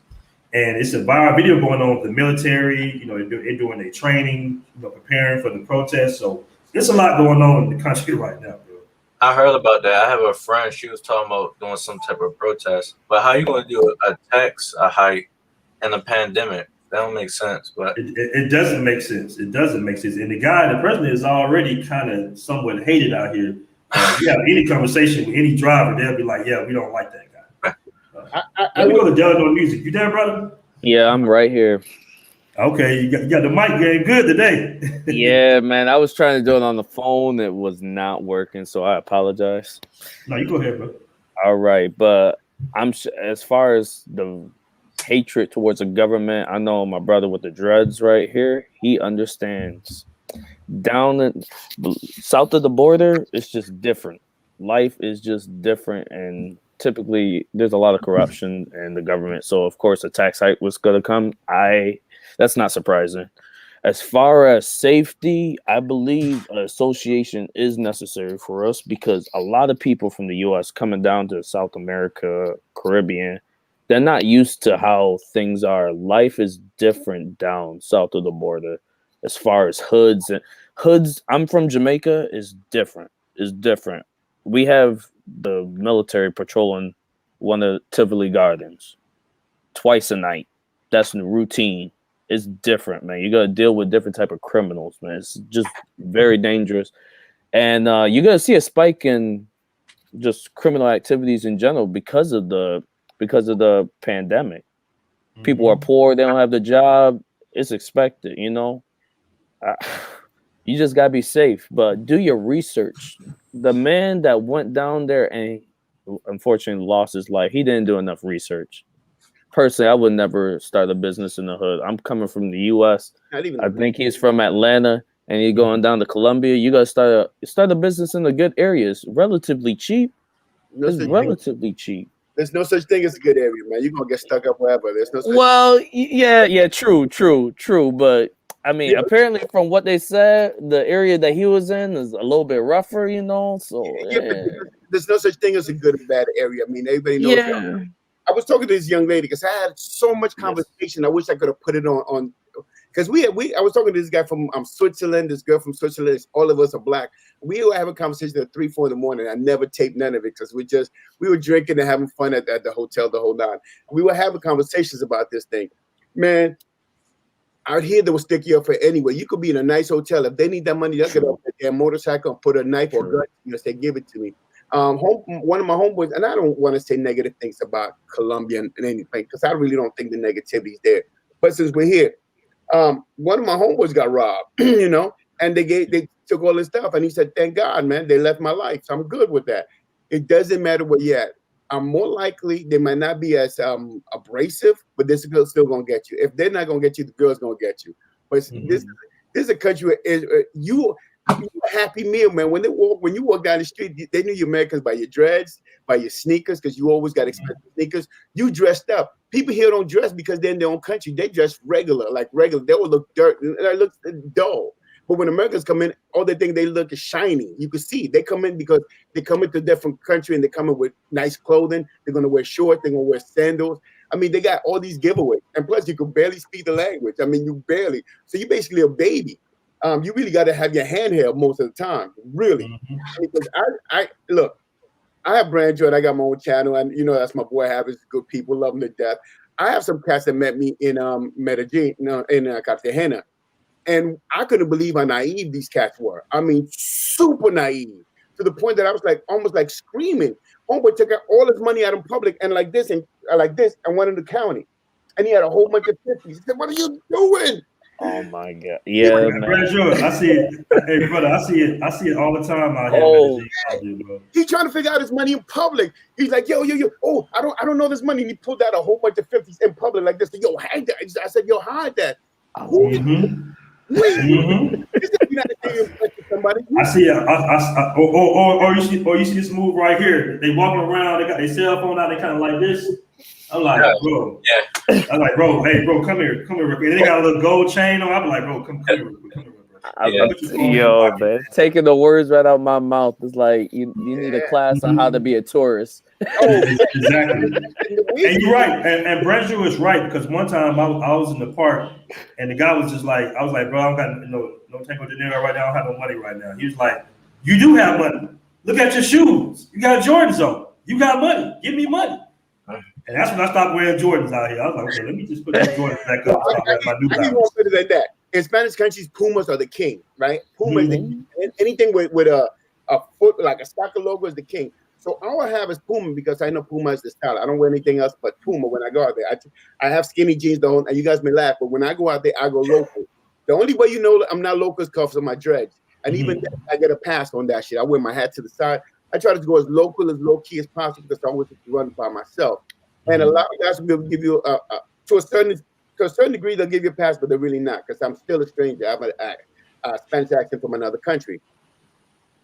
And it's a viral video going on with the military. You know, they're doing their training, you know, preparing for the protest. So there's a lot going on in the country right now, bro. I heard about that. I have a friend. She was talking about doing some type of protest. But how you going to do a tax a hike in a pandemic? That don't make sense. But it doesn't make sense. It doesn't make sense. And the president is already kind of somewhat hated out here. You have any conversation with any driver, they'll be like, "Yeah, we don't like that guy." Let me go to Delano Music. You there, brother? Yeah, I'm right here. Okay, you got the mic game good today. Yeah, man. I was trying to do it on the phone. It was not working, so I apologize. No, you go ahead, bro. All right, but as far as the hatred towards the government, I know my brother with the dreads right here. He understands. Down in south of the border, it's just different. Life is just different, and typically there's a lot of corruption in the government. So of course a tax hike was going to come. That's not surprising. As far as safety, I believe an association is necessary for us because a lot of people from the U.S. coming down to South America, Caribbean, they're not used to how things are. Life is different down south of the border as far as hoods. I'm from Jamaica, is different. It's different. We have the military patrolling one of Tivoli Gardens twice a night. That's the routine. It's different, man. You got to deal with different type of criminals, man. It's just very dangerous. And you're going to see a spike in just criminal activities in general because of the pandemic. Mm-hmm. People are poor. They don't have the job. It's expected, you know. You just got to be safe, but do your research. The man that went down there and unfortunately lost his life, he didn't do enough research. Personally, I would never start a business in the hood. I'm coming from the U.S. I think he's from Atlanta, and you're going down to Colombia. You got to start a business in a good area. It's relatively cheap. It's relatively cheap. There's no such thing as a good area, man. You're going to get stuck up wherever. There's no such yeah, true. But, I mean, apparently from what they said, the area that he was in is a little bit rougher, you know? So, there's no such thing as a good and bad area. I mean, everybody knows that. I was talking to this young lady because I had so much conversation. Yes. I wish I could have put it on because I was talking to this guy from Switzerland, this girl from Switzerland. All of us are black. We were having a conversation at 3, 4 in the morning. I never taped none of it because we were drinking and having fun at the hotel the whole night. We were having conversations about this thing. Man, out here they will stick you up for anywhere. You could be in a nice hotel. If they need that money, they'll get off their motorcycle and put a knife or gun, say, give it to me. One of my homeboys, and I don't want to say negative things about Colombia and anything because I really don't think the negativity is there. But since we're here, one of my homeboys got robbed, you know, and they took all his stuff, and he said, "Thank God, man, they left my life, so I'm good with that." It doesn't matter where you're at. I'm more likely they might not be as abrasive, but this girl's still gonna get you. If they're not gonna get you, the girl's gonna get you. But this is a country where you. You're a happy meal, man. When you walk down the street, they knew you Americans by your dreads, by your sneakers, because you always got expensive sneakers. You dressed up. People here don't dress because they're in their own country. They dress regular. They will look they look dull. But when Americans come in, all they think they look is shiny. You can see they come in because they come into a different country and they come in with nice clothing. They're gonna wear shorts. They're gonna wear sandals. I mean, they got all these giveaways, and plus you can barely speak the language. I mean, you barely. So you're basically a baby. You really got to have your hand held most of the time, really. Because I look, I have grandchildren. I got my own channel, and you know that's my boy. Happens good people, love him to death. I have some cats that met me in Medellin, in Cartagena, and I couldn't believe how naive these cats were. I mean, super naive to the point that I was like almost like screaming. Homeboy took out all his money out in public and like this and went in the county, and he had a whole bunch of 50s. He said, "What are you doing?" Oh my God! Yeah, man. I see it. Hey, brother, I see it all the time out here. He's trying to figure out his money in public. He's like, yo. Oh, I don't know this money. And he pulled out a whole bunch of 50s in public like this. Yo, hide that. I said, yo, hide that. Somebody. I see it. Or you see this move right here. They walking around. They got their cell phone out. They kind of like this. I'm like, bro. Yeah. I'm like, bro. Hey, bro, come here. And they got a little gold chain on. I'm like, bro, come here, bro. Yo, man, taking the words right out of my mouth is like you need a class on how to be a tourist. Oh, Exactly. and And you're right. And Brandrew is right, because one time I was in the park and the guy was just like, I was like, bro, I don't got no Tango de Niro right now. I don't have no money right now. He was like, you do have money. Look at your shoes. You got Jordans on. You got money. Give me money. And that's when I stopped wearing Jordans out here. I was like, okay, let me just put these Jordans back up and start wearing my New I need Balance. more better than that. In Spanish countries, Pumas are the king, right? Puma is the king. Anything with a foot, like a soccer logo, is the king. So all I have is Puma because I know Puma is the style. I don't wear anything else but Puma when I go out there. I have skinny jeans though, and you guys may laugh, but when I go out there, I go local. The only way you know I'm not local is because of my dreads. And even then, I get a pass on that shit. I wear my hat to the side. I try to go as local, as low key as possible because I always run by myself. And a lot of guys will give you to a certain degree, they'll give you a pass, but they're really not because I'm still a stranger. I have a Spanish accent from another country.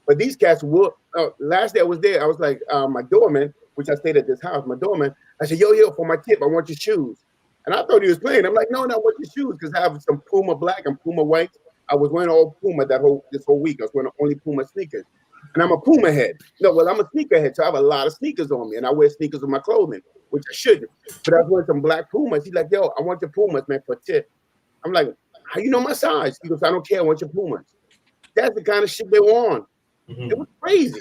But these cats will. Last day I was there, I was like, my doorman, which I stayed at this house, my doorman, I said, yo, for my tip, I want your shoes. And I thought he was playing. I'm like, no, I want your shoes because I have some Puma black and Puma white. I was wearing all Puma this whole week. I was wearing only Puma sneakers. And I'm a Puma head. No, well, I'm a sneaker head, so I have a lot of sneakers on me. And I wear sneakers with my clothing, which I shouldn't. But I was wearing some black Pumas. He's like, yo, I want your Pumas, man, for a tip. I'm like, how you know my size? He goes, I don't care, I want your Pumas. That's the kind of shit they were on. It was crazy.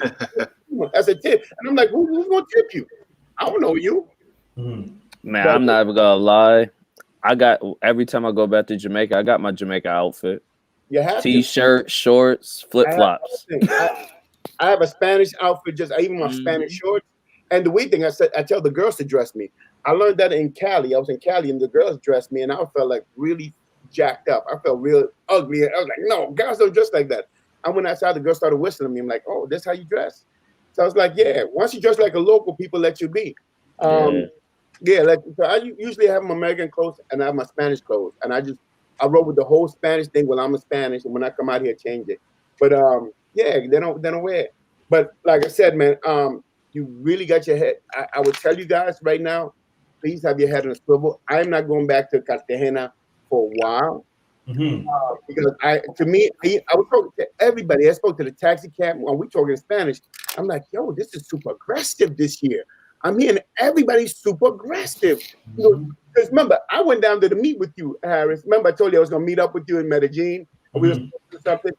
As a tip. And I'm like, who's going to tip you? I don't know you. Man, I'm not even going to lie. Every time I go back to Jamaica, I got my Jamaica outfit. You have T-shirt, shorts, flip-flops. I have a Spanish outfit, even my Spanish shorts. And the weird thing, I tell the girls to dress me. I learned that in Cali. I was in Cali, and the girls dressed me, and I felt like really jacked up. I felt real ugly. I was like, no, guys don't dress like that. I went outside, the girls started whistling at me. I'm like, oh, that's how you dress? So I was like, yeah. Once you dress like a local, people let you be. So I usually have my American clothes, and I have my Spanish clothes. And I roll with the whole Spanish thing when I'm a Spanish, and when I come out here, change it. But they don't wear it. But like I said, man, you really got your head. I would tell you guys right now, please have your head on a swivel. I'm not going back to Cartagena for a while. Because I was talking to everybody. I spoke to the taxi cab when we talking in Spanish. I'm like, yo, this is super aggressive this year. I'm hearing everybody's super aggressive. Because remember, I went down to the meet with you, Harris. Remember, I told you I was going to meet up with you in Medellin. And we were supposed to do something.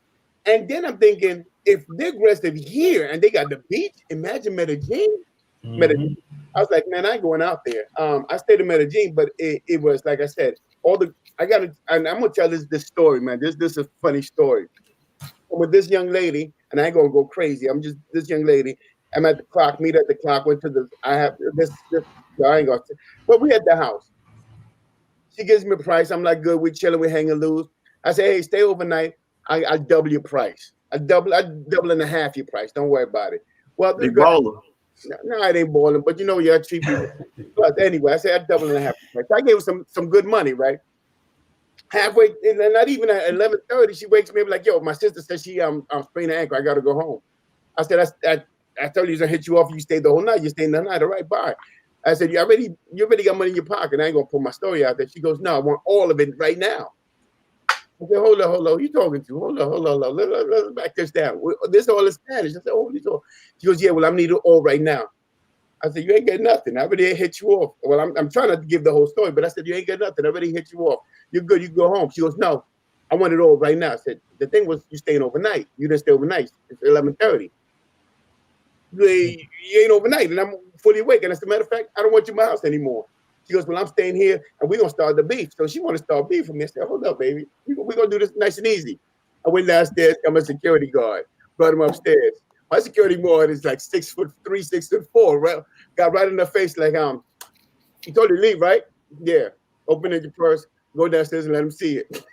And then I'm thinking, if they're aggressive here and they got the beach, imagine Medellin. Medellin. I was like, man, I ain't going out there. I stayed in Medellin, but it was, like I said, and I'm going to tell this story, man. This is a funny story. I'm with this young lady, and I ain't going to go crazy. I'm just this young lady. I'm at the clock, meet at the clock, went to I have this I ain't going to, but we at the house. She gives me a price. I'm like, good, we chilling, we hanging loose. I say, hey, stay overnight. I double your price. I double and a half your price. Don't worry about it. Well, big baller. No, it ain't balling, but you know you're cheap people. But anyway, I said I double and a half your price. I gave her some good money, right? Halfway, and not even at 11:30, she wakes me up like, yo, my sister says I'm spraining an ankle. I gotta go home. I said, I told you to hit you off. You stayed the whole night. You stayed the night. All right, bye. I said, you already got money in your pocket. I ain't gonna put my story out there. She goes, no, I want all of it right now. I said, hold on. Who you talking to? Hold on. Let's back this down. This all is Spanish. I said, oh, this all. She goes, yeah, well, I need it all right now. I said, you ain't getting nothing. I already hit you off. Well, I'm trying to give the whole story, but I said, you ain't getting nothing. I already hit you off. You're good. You can go home. She goes, no, I want it all right now. I said, the thing was, you staying overnight. You didn't stay overnight. It's 11:30. You ain't overnight, and I'm fully awake. And as a matter of fact, I don't want you in my house anymore. She goes, well, I'm staying here, and we're going to start the beef. So she want to start beef with me. I said, hold up, baby. We're going to do this nice and easy. I went downstairs, got my security guard, brought him upstairs. My security guard is like 6'3", 6'4", right? Got right in her face like, he told you to leave, right? Yeah. Open your purse, go downstairs and let him see it.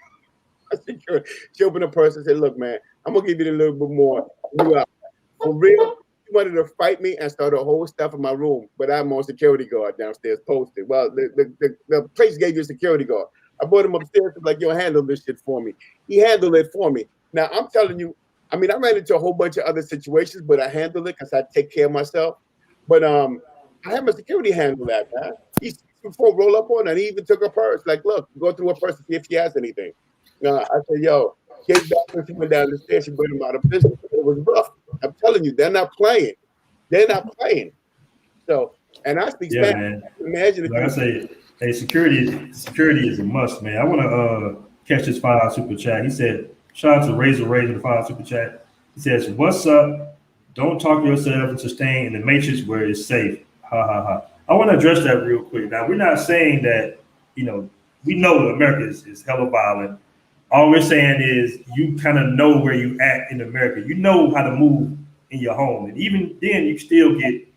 She opened her purse and said, look, man, I'm going to give you a little bit more. For real? She wanted to fight me and start a whole stuff in my room, but I'm on security guard downstairs posted. Well, the place gave you a security guard. I brought him upstairs and like, yo, handle this shit for me. He handled it for me. Now, I'm telling you, I mean, I ran into a whole bunch of other situations, but I handled it because I take care of myself. But I had my security handle that, man. He before roll up on her, and he even took her purse. Like, look, go through her purse to see if she has anything. I said, yo, get back when she went down the stairs, she put him out of business. It was rough. I'm telling you, they're not playing. They're not playing. So, and I speak Yeah, Spanish. man. Imagine if Like I you say, hey, security is a must, man. I want to catch this $5 super chat. He said, shout out to Razor the $5 super chat. He says, "What's up? Don't talk yourself into staying in the matrix where it's safe." Ha ha ha. I want to address that real quick. Now, we're not saying that, we know America is hella violent. All we're saying is you kind of know where you at in America. You know how to move in your home, and even then, you still get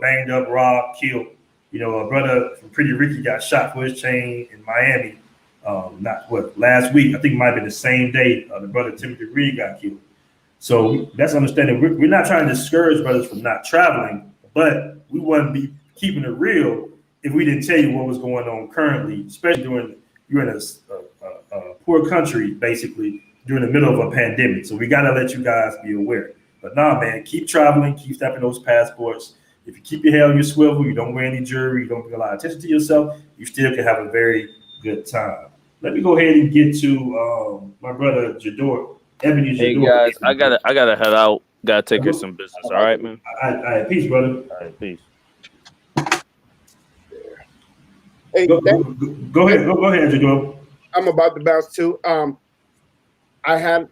banged up, robbed, killed. A brother from Pretty Ricky got shot for his chain in Miami. Not what last week. I think it might have been the same day. The brother Timothy Reed got killed. So that's understanding. We're not trying to discourage brothers from not traveling, but we wouldn't be keeping it real if we didn't tell you what was going on currently, especially during you're in a poor country, basically during the middle of a pandemic. So we got to let you guys be aware. But nah, man, keep traveling, keep stepping those passports. If you keep your head on your swivel, you don't wear any jewelry, you don't bring a lot of attention to yourself, you still can have a very good time. Let me go ahead and get to my brother Jador. Ebony Hey Jador. guys, I gotta head out. Gotta take care of some business. All right, man. All right, peace, brother. All right, peace. Hey, Go ahead. Go ahead, Jador. I'm about to bounce too. I had,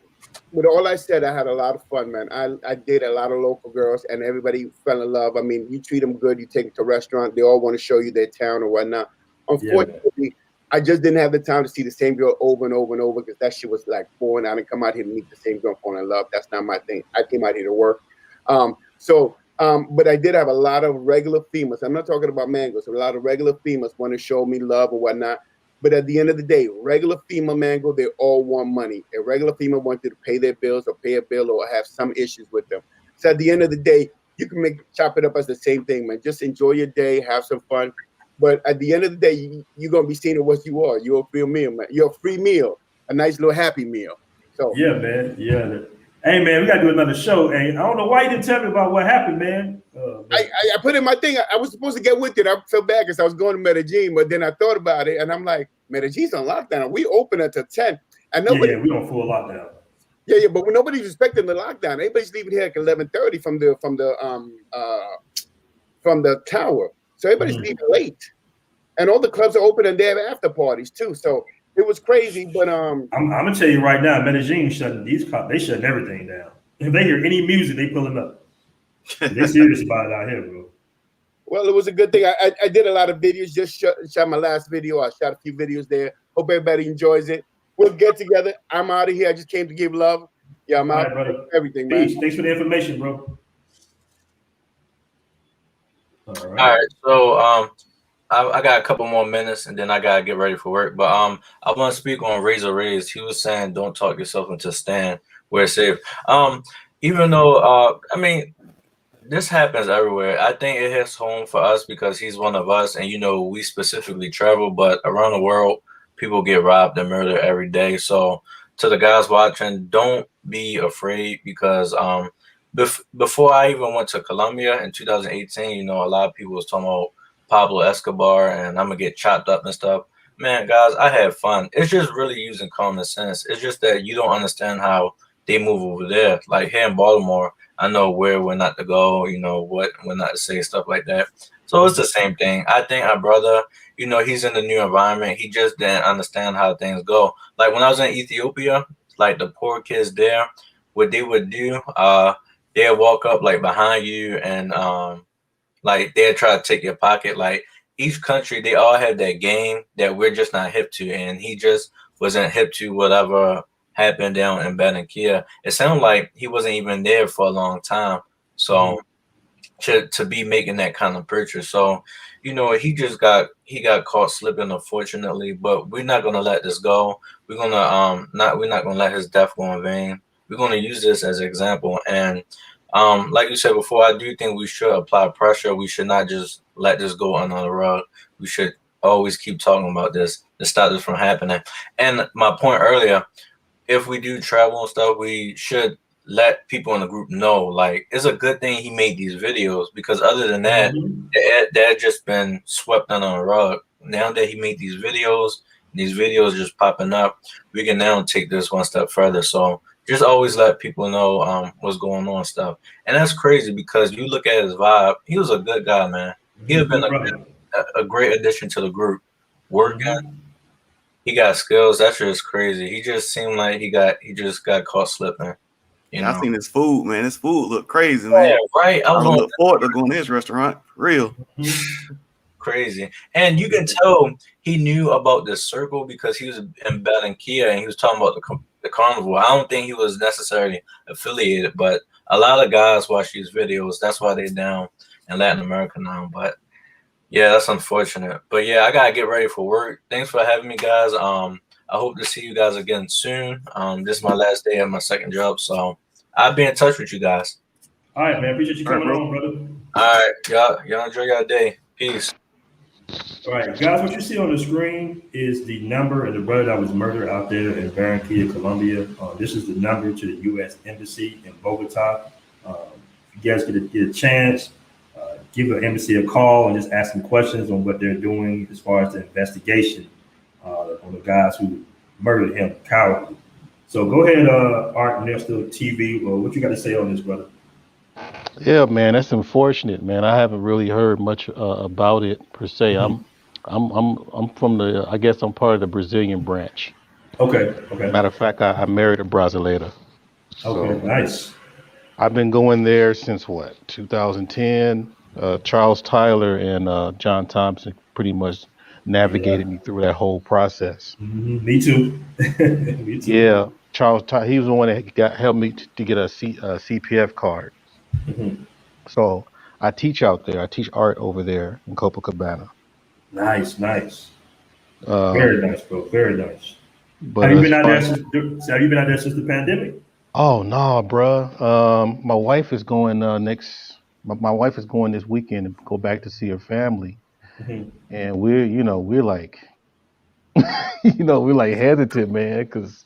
with all I said, I had a lot of fun, man. I dated a lot of local girls, and everybody fell in love. I mean, you treat them good, you take them to a restaurant, they all want to show you their town or whatnot. Unfortunately, I just didn't have the time to see the same girl over and over and over because that shit was like boring. I didn't come out here to meet the same girl falling in love. That's not my thing. I came out here to work. But I did have a lot of regular females. I'm not talking about mangoes. A lot of regular females want to show me love or whatnot. But at the end of the day, regular female mango, they all want money. A regular female wants you to pay their bills or pay a bill or have some issues with them. So at the end of the day, you can chop it up as the same thing, man. Just enjoy your day, have some fun. But at the end of the day, you're gonna be seen as what you are. You're a free meal, man. You're a free meal, a nice little happy meal. So yeah, man. Yeah. Hey, man, we gotta do another show. Hey, I don't know why you didn't tell me about what happened, man. I put in my thing. I was supposed to get with it. I felt bad because I was going to Medellin, but then I thought about it, and I'm like, Medellin's on lockdown. We open until 10, and nobody. Yeah, we on full lockdown. Yeah, but nobody's respecting the lockdown. Everybody's leaving here at 11:30 from the tower. So everybody's leaving late, and all the clubs are open and they have after parties too. So it was crazy. But I'm gonna tell you right now, Medellin shutting these cops. They shutting everything down. If they hear any music, they pulling up. They're serious about it out here, bro. Well, it was a good thing. I did a lot of videos. Just shot my last video. I shot a few videos there. Hope everybody enjoys it. We'll get together. I'm out of here. I just came to give love. Yeah, I'm out. Right, brother. Everything, Peace. man. Thanks for the information, bro. All All right. So I got a couple more minutes and then I gotta get ready for work. But I want to speak on Razor Rays. He was saying don't talk yourself into stand where it's safe. Even though I mean this happens everywhere. I think it hits home for us because he's one of us, and we specifically travel, but around the world, people get robbed and murdered every day. So to the guys watching, don't be afraid because before I even went to Colombia in 2018, a lot of people was talking about Pablo Escobar and I'm gonna get chopped up and stuff. Man, guys, I had fun. It's just really using common sense. It's just that you don't understand how they move over there. Like here in Baltimore, I know where we're not to go, what we're not to say, stuff like that. So it's the same thing. I think our brother, he's in the new environment. He just didn't understand how things go. Like when I was in Ethiopia, like the poor kids there, what they would do, they'd walk up like behind you and like they'd try to take your pocket. Like each country, they all have that game that we're just not hip to. And he just wasn't hip to whatever happened down in Barranquilla. It sounded like he wasn't even there for a long time. So to be making that kind of purchase. So, he got caught slipping, unfortunately, but we're not gonna let this go. We're not gonna let his death go in vain. We're gonna use this as an example. And like you said before, I do think we should apply pressure. We should not just let this go under the rug. We should always keep talking about this to stop this from happening. And my point earlier, if we do travel and stuff, we should let people in the group know. Like, it's a good thing he made these videos because other than that, that had just been swept under the rug. Now that he made these videos just popping up, we can now take this one step further. So just always let people know what's going on and stuff. And that's crazy because you look at his vibe. He was a good guy, man. He'd have been a great addition to the group. Working, he got skills. That's just crazy. He just seemed like he just got caught slipping. You know? I seen his food, man. His food looked crazy, man. Yeah, right. I look forward to going to his restaurant. Real. Crazy. And you can tell he knew about this circle because he was in Barranquilla and he was talking about the carnival. I don't think he was necessarily affiliated, but a lot of guys watch these videos. That's why they're down in Latin America now. But yeah, that's unfortunate. But yeah, I gotta get ready for work. Thanks for having me, guys. I hope to see you guys again soon. This is my last day at my second job, so I'll be in touch with you guys. All right, man. Appreciate you coming on, brother. All right, y'all enjoy your day. Peace. All right, guys, what you see on the screen is the number of the brother that was murdered out there in Barranquilla, Colombia. This is the number to the U.S. Embassy in Bogota. If you guys get a chance, give the embassy a call and just ask them questions on what they're doing as far as the investigation on the guys who murdered him cowardly. So go ahead, Art Nesto TV. What you got to say on this, brother? Yeah, man, that's unfortunate, man. I haven't really heard much about it per se. I'm from the. I guess I'm part of the Brazilian branch. Okay. Matter of fact, I married a Brasileira. Okay, nice. I've been going there since 2010. Charles Tyler and John Thompson pretty much navigated me through that whole process. Me too. Me too. Yeah, Charles Tyler. He was the one that helped me to get a CPF card. So I teach out there. I teach art over there in Copacabana. Nice. Very nice, bro. Very nice. But have you been out there since the pandemic? Oh no, bro. My wife is going My wife is going this weekend to go back to see her family, and we're like, we're like hesitant, man, because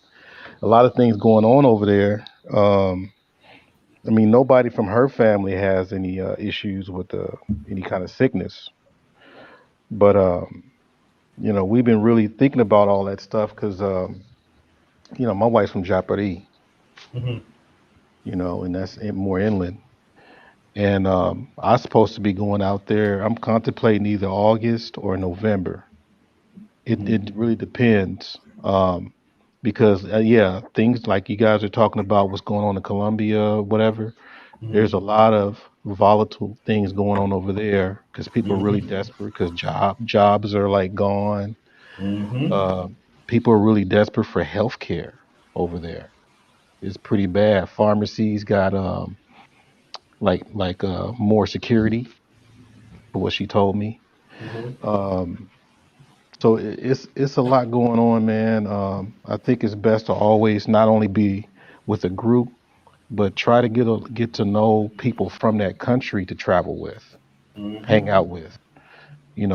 a lot of things going on over there. I mean, nobody from her family has any issues with any kind of sickness, but we've been really thinking about all that stuff because my wife's from Japari, and that's more inland. And I'm supposed to be going out there. I'm contemplating either August or November. It really depends. Because things like you guys are talking about what's going on in Colombia, whatever. There's a lot of volatile things going on over there because people are really desperate because jobs are like gone. People are really desperate for health care over there. It's pretty bad. Pharmacies got more security, for what she told me. So it's a lot going on, man. I think it's best to always not only be with a group, but try to get to know people from that country to travel with, hang out with.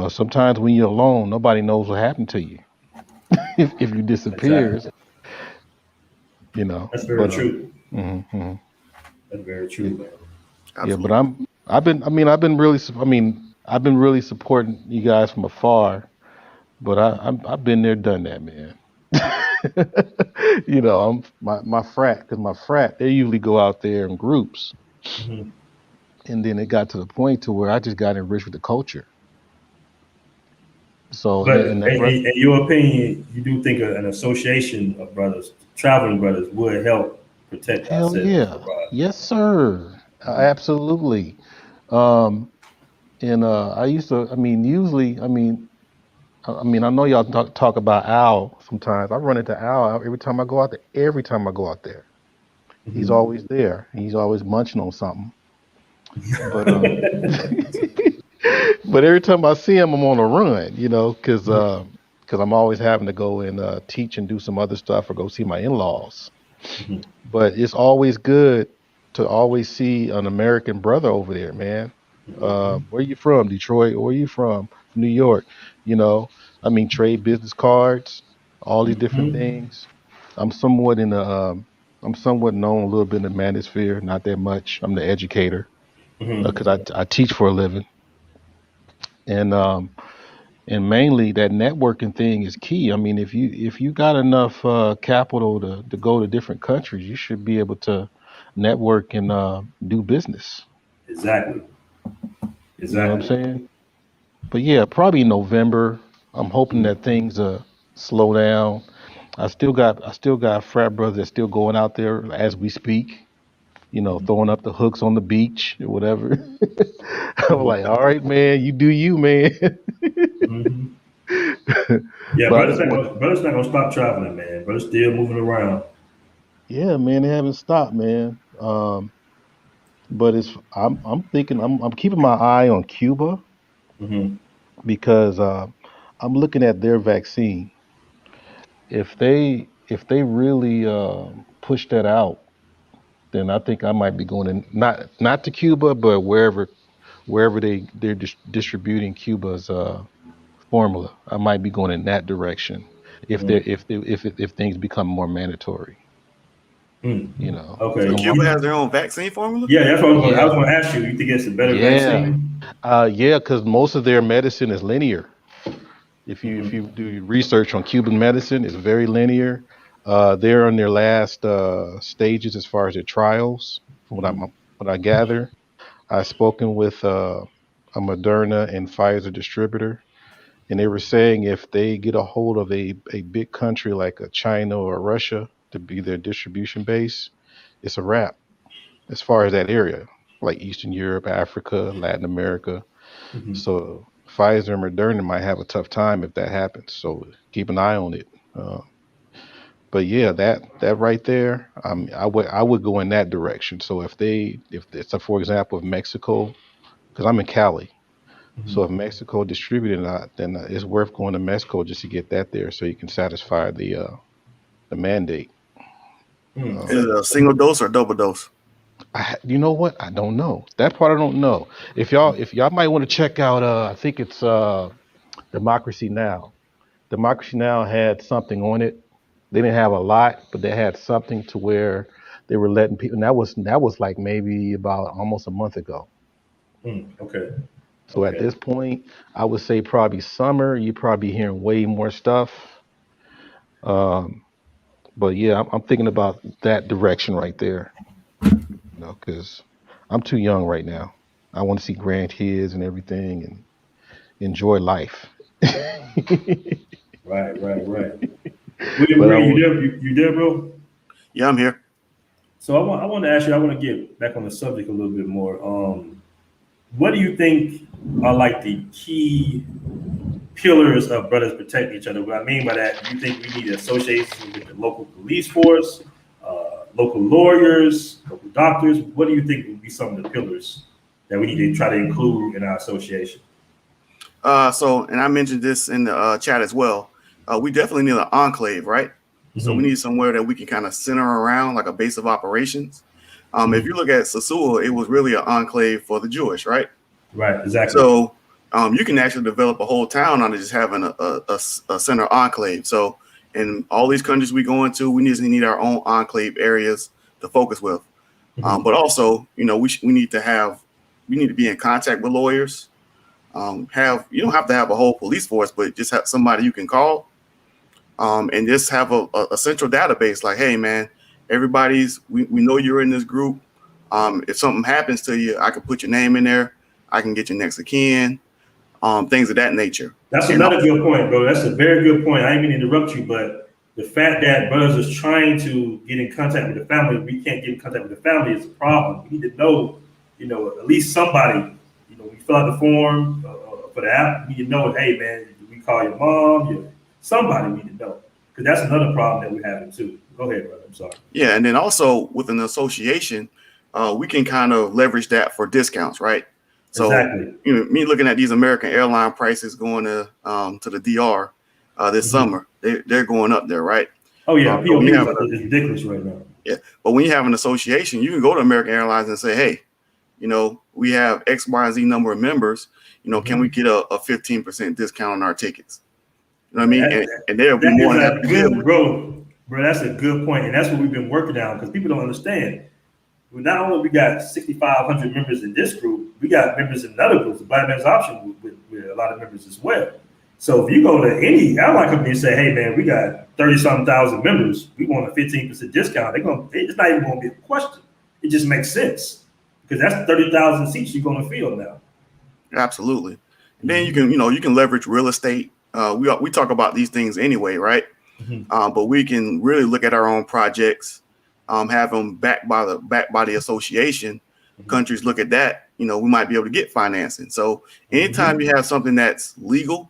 Sometimes when you're alone, nobody knows what happened to you if you disappear. Exactly. That's very true. That's very true, man. Absolutely. Yeah, but I've been really supporting you guys from afar, but I've been there, done that, man. I'm my frat, because my frat, they usually go out there in groups, and then it got to the point to where I just got enriched with the culture. So, but in your opinion, you do think an association of brothers, traveling brothers, would help protect ourselves? Hell yeah, yes, sir, absolutely. I used to. I know y'all talk about Al sometimes. I run into Al every time I go out there. He's always there. He's always munching on something. But but every time I see him, I'm on a run, because I'm always having to go and teach and do some other stuff or go see my in-laws. But it's always good to always see an American brother over there, man. Where you from? Detroit? Where you from? New York? Trade business cards, all these different things. I'm somewhat known a little bit in the manosphere, not that much. I'm the educator because I teach for a living, and And mainly that networking thing is key. I mean, if you got enough capital to go to different countries, you should be able to network and do business. Exactly. You know what I'm saying? But yeah, probably November. I'm hoping that things slow down. I still got frat brothers that's still going out there as we speak. You know, throwing up the hooks on the beach or whatever. I'm like, all right, man, you do you, man. Mm-hmm. Yeah, But brothers not gonna stop traveling, man. Brothers still moving around. yeah, man, they haven't stopped, man. But I'm thinking I'm keeping my eye on Cuba Mm-hmm. because I'm looking at their vaccine. If they really push that out, then I think I might be going in not to Cuba, but wherever they're distributing Cuba's formula. I might be going in that direction if things become more mandatory. You know, Okay. So I'm Cuba has their own vaccine formula? Yeah, that's what I was yeah gonna ask you. You think it's a better yeah vaccine? yeah because most of their medicine is linear. If you do research on Cuban medicine, it's very linear. They're on their last stages as far as their trials, from what I gather. I've spoken with a Moderna and Pfizer distributor, and they were saying if they get a hold of a big country like a China or Russia to be their distribution base, it's a wrap as far as that area, like Eastern Europe, Africa, Latin America. Mm-hmm. So Pfizer and Moderna might have a tough time if that happens. So keep an eye on it. But yeah, that right there, I would go in that direction. So if it's for example, if Mexico, because I'm in Cali, so if Mexico distributed not, then it's worth going to Mexico just to get that there, so you can satisfy the mandate. Mm-hmm. Is it a single dose or double dose? You know what? I don't know that part. I don't know. If y'all might want to check out, I think it's Democracy Now. Democracy Now had something on it. They didn't have a lot, but they had something to where they were letting people. And that was like maybe about almost a month ago. Okay. So at Okay. this point, I would say probably summer. You're probably hearing way more stuff. Um, but yeah, I'm thinking about that direction right there. You know, because I'm too young right now. I want to see grandkids and everything and enjoy life. Right. William But Ray, you there? You there, bro? Yeah, I'm here. So I want to ask you. I want to get back on the subject a little bit more. What do you think are like the key pillars of brothers protecting each other? What I mean by that, do you think we need associations with the local police force, local lawyers, local doctors? What do you think would be some of the pillars that we need to try to include in our association? And I mentioned this in the chat as well. We definitely need an enclave, right? So we need somewhere that we can kind of center around, like a base of operations. If you look at Sasua, it was really an enclave for the Jewish, right? Right, exactly. So you can actually develop a whole town out of just having a center enclave. So in all these countries we go into, we need our own enclave areas to focus with. But also, you know, we need to be in contact with lawyers. You don't have to have a whole police force, but just have somebody you can call, and just have a central database. Like, hey, man, we know you're in this group. If something happens to you, I can put your name in there. I can get your next of kin, things of that nature. That's another good point, bro. That's a very good point. I didn't mean to interrupt you, but the fact that brothers is trying to get in contact with the family, we can't get in contact with the family is a problem. We need to know, at least somebody, we fill out the form for the app, we need to know, hey, man, we call your mom, somebody we need to know. Because that's another problem that we're having too. Go ahead, brother. I'm sorry. Yeah, and then also with an association, we can kind of leverage that for discounts, right? So, exactly. Me looking at these American airline prices going to the DR this summer, they're going up there, right? Oh yeah, POP is ridiculous right now. Yeah, but when you have an association, you can go to American Airlines and say, hey, we have X, Y, and Z number of members. Can we get a 15% discount on our tickets? You know what I mean? And they'll be more than happy to deal with. Bro, that's a good point, and that's what we've been working on because people don't understand. Not only we got 6,500 members in this group, we got members in other groups. The Black Men's Option with a lot of members as well. So if you go to any airline company and say, hey man, we got 30-something thousand members, we want a 15% discount, it's not even gonna be a question. It just makes sense. Because that's 30,000 seats you're gonna fill now. Absolutely. And then you can leverage real estate. We talk about these things anyway, right? But we can really look at our own projects, have them backed by the association. Countries look at that, we might be able to get financing. So anytime you have something that's legal,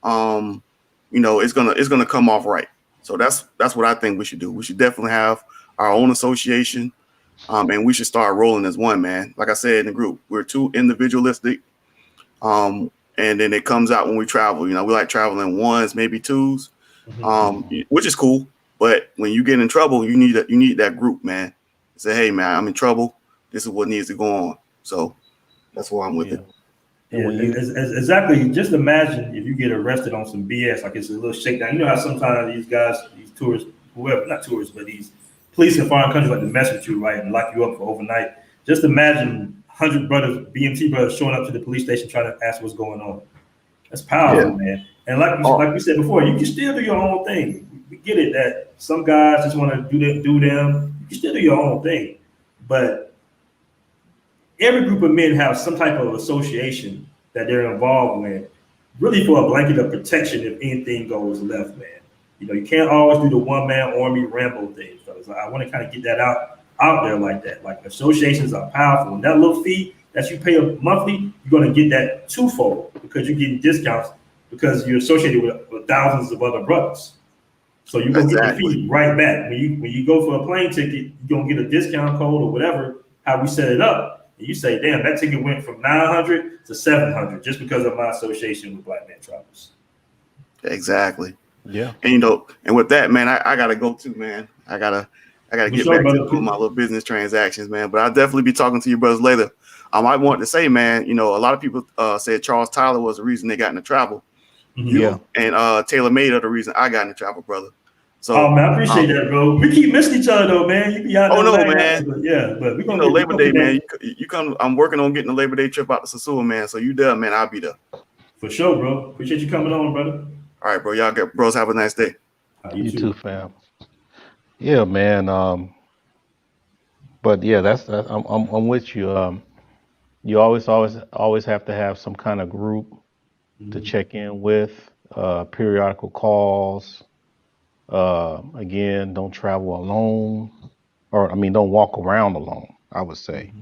it's gonna come off right. So that's what I think we should do. We should definitely have our own association, and we should start rolling as one, man. Like I said in the group, we're too individualistic. And then it comes out when we travel. We like traveling ones, maybe twos, which is cool. But when you get in trouble, you need that group, man. Say, hey, man, I'm in trouble. This is what needs to go on. So that's why I'm with it. Yeah, exactly. Just imagine if you get arrested on some BS, like it's a little shakedown. You know how sometimes these guys, these tourists, whoever, not tourists, but these police in foreign countries like to mess with you, right, and lock you up for overnight. Just imagine 100 brothers, BMT brothers, showing up to the police station trying to ask what's going on. That's powerful, man. And like we said before, you can still do your own thing. We get it that some guys just want to do them. You can still do your own thing, but every group of men have some type of association that they're involved with, really for a blanket of protection if anything goes left, man. You can't always do the one-man army Rambo thing, fellas. I want to kind of get that out there like that. Like, associations are powerful. And that little fee that you pay monthly, you're going to get that twofold because you're getting discounts because you're associated with thousands of other brothers. So you're going to get the fee right back. When you go for a plane ticket, you're going to get a discount code or whatever, how we set it up. And you say, damn, that ticket went from 900 to 700 just because of my association with Black Men Travels. Exactly. Yeah. And and with that, man, I gotta go too, man. I gotta get back to my little business transactions, man. But I'll definitely be talking to you brothers later. I might want to say, man, a lot of people said Charles Tyler was the reason they got into travel. Yeah. And Taylor Made are the reason I got into travel, brother. So, man, I appreciate that, bro. We keep missing each other, though, man. You be out there. Man. But we're gonna Labor Day, man. You come. I'm working on getting a Labor Day trip out to Sasua, man. So you there, man? I'll be there. For sure, bro. Appreciate you coming on, brother. All right, bro. Y'all bros have a nice day. You too, fam. Yeah, man. But yeah, I'm with you. You always have to have some kind of group to check in with, periodical calls. Again, don't travel alone, don't walk around alone, I would say,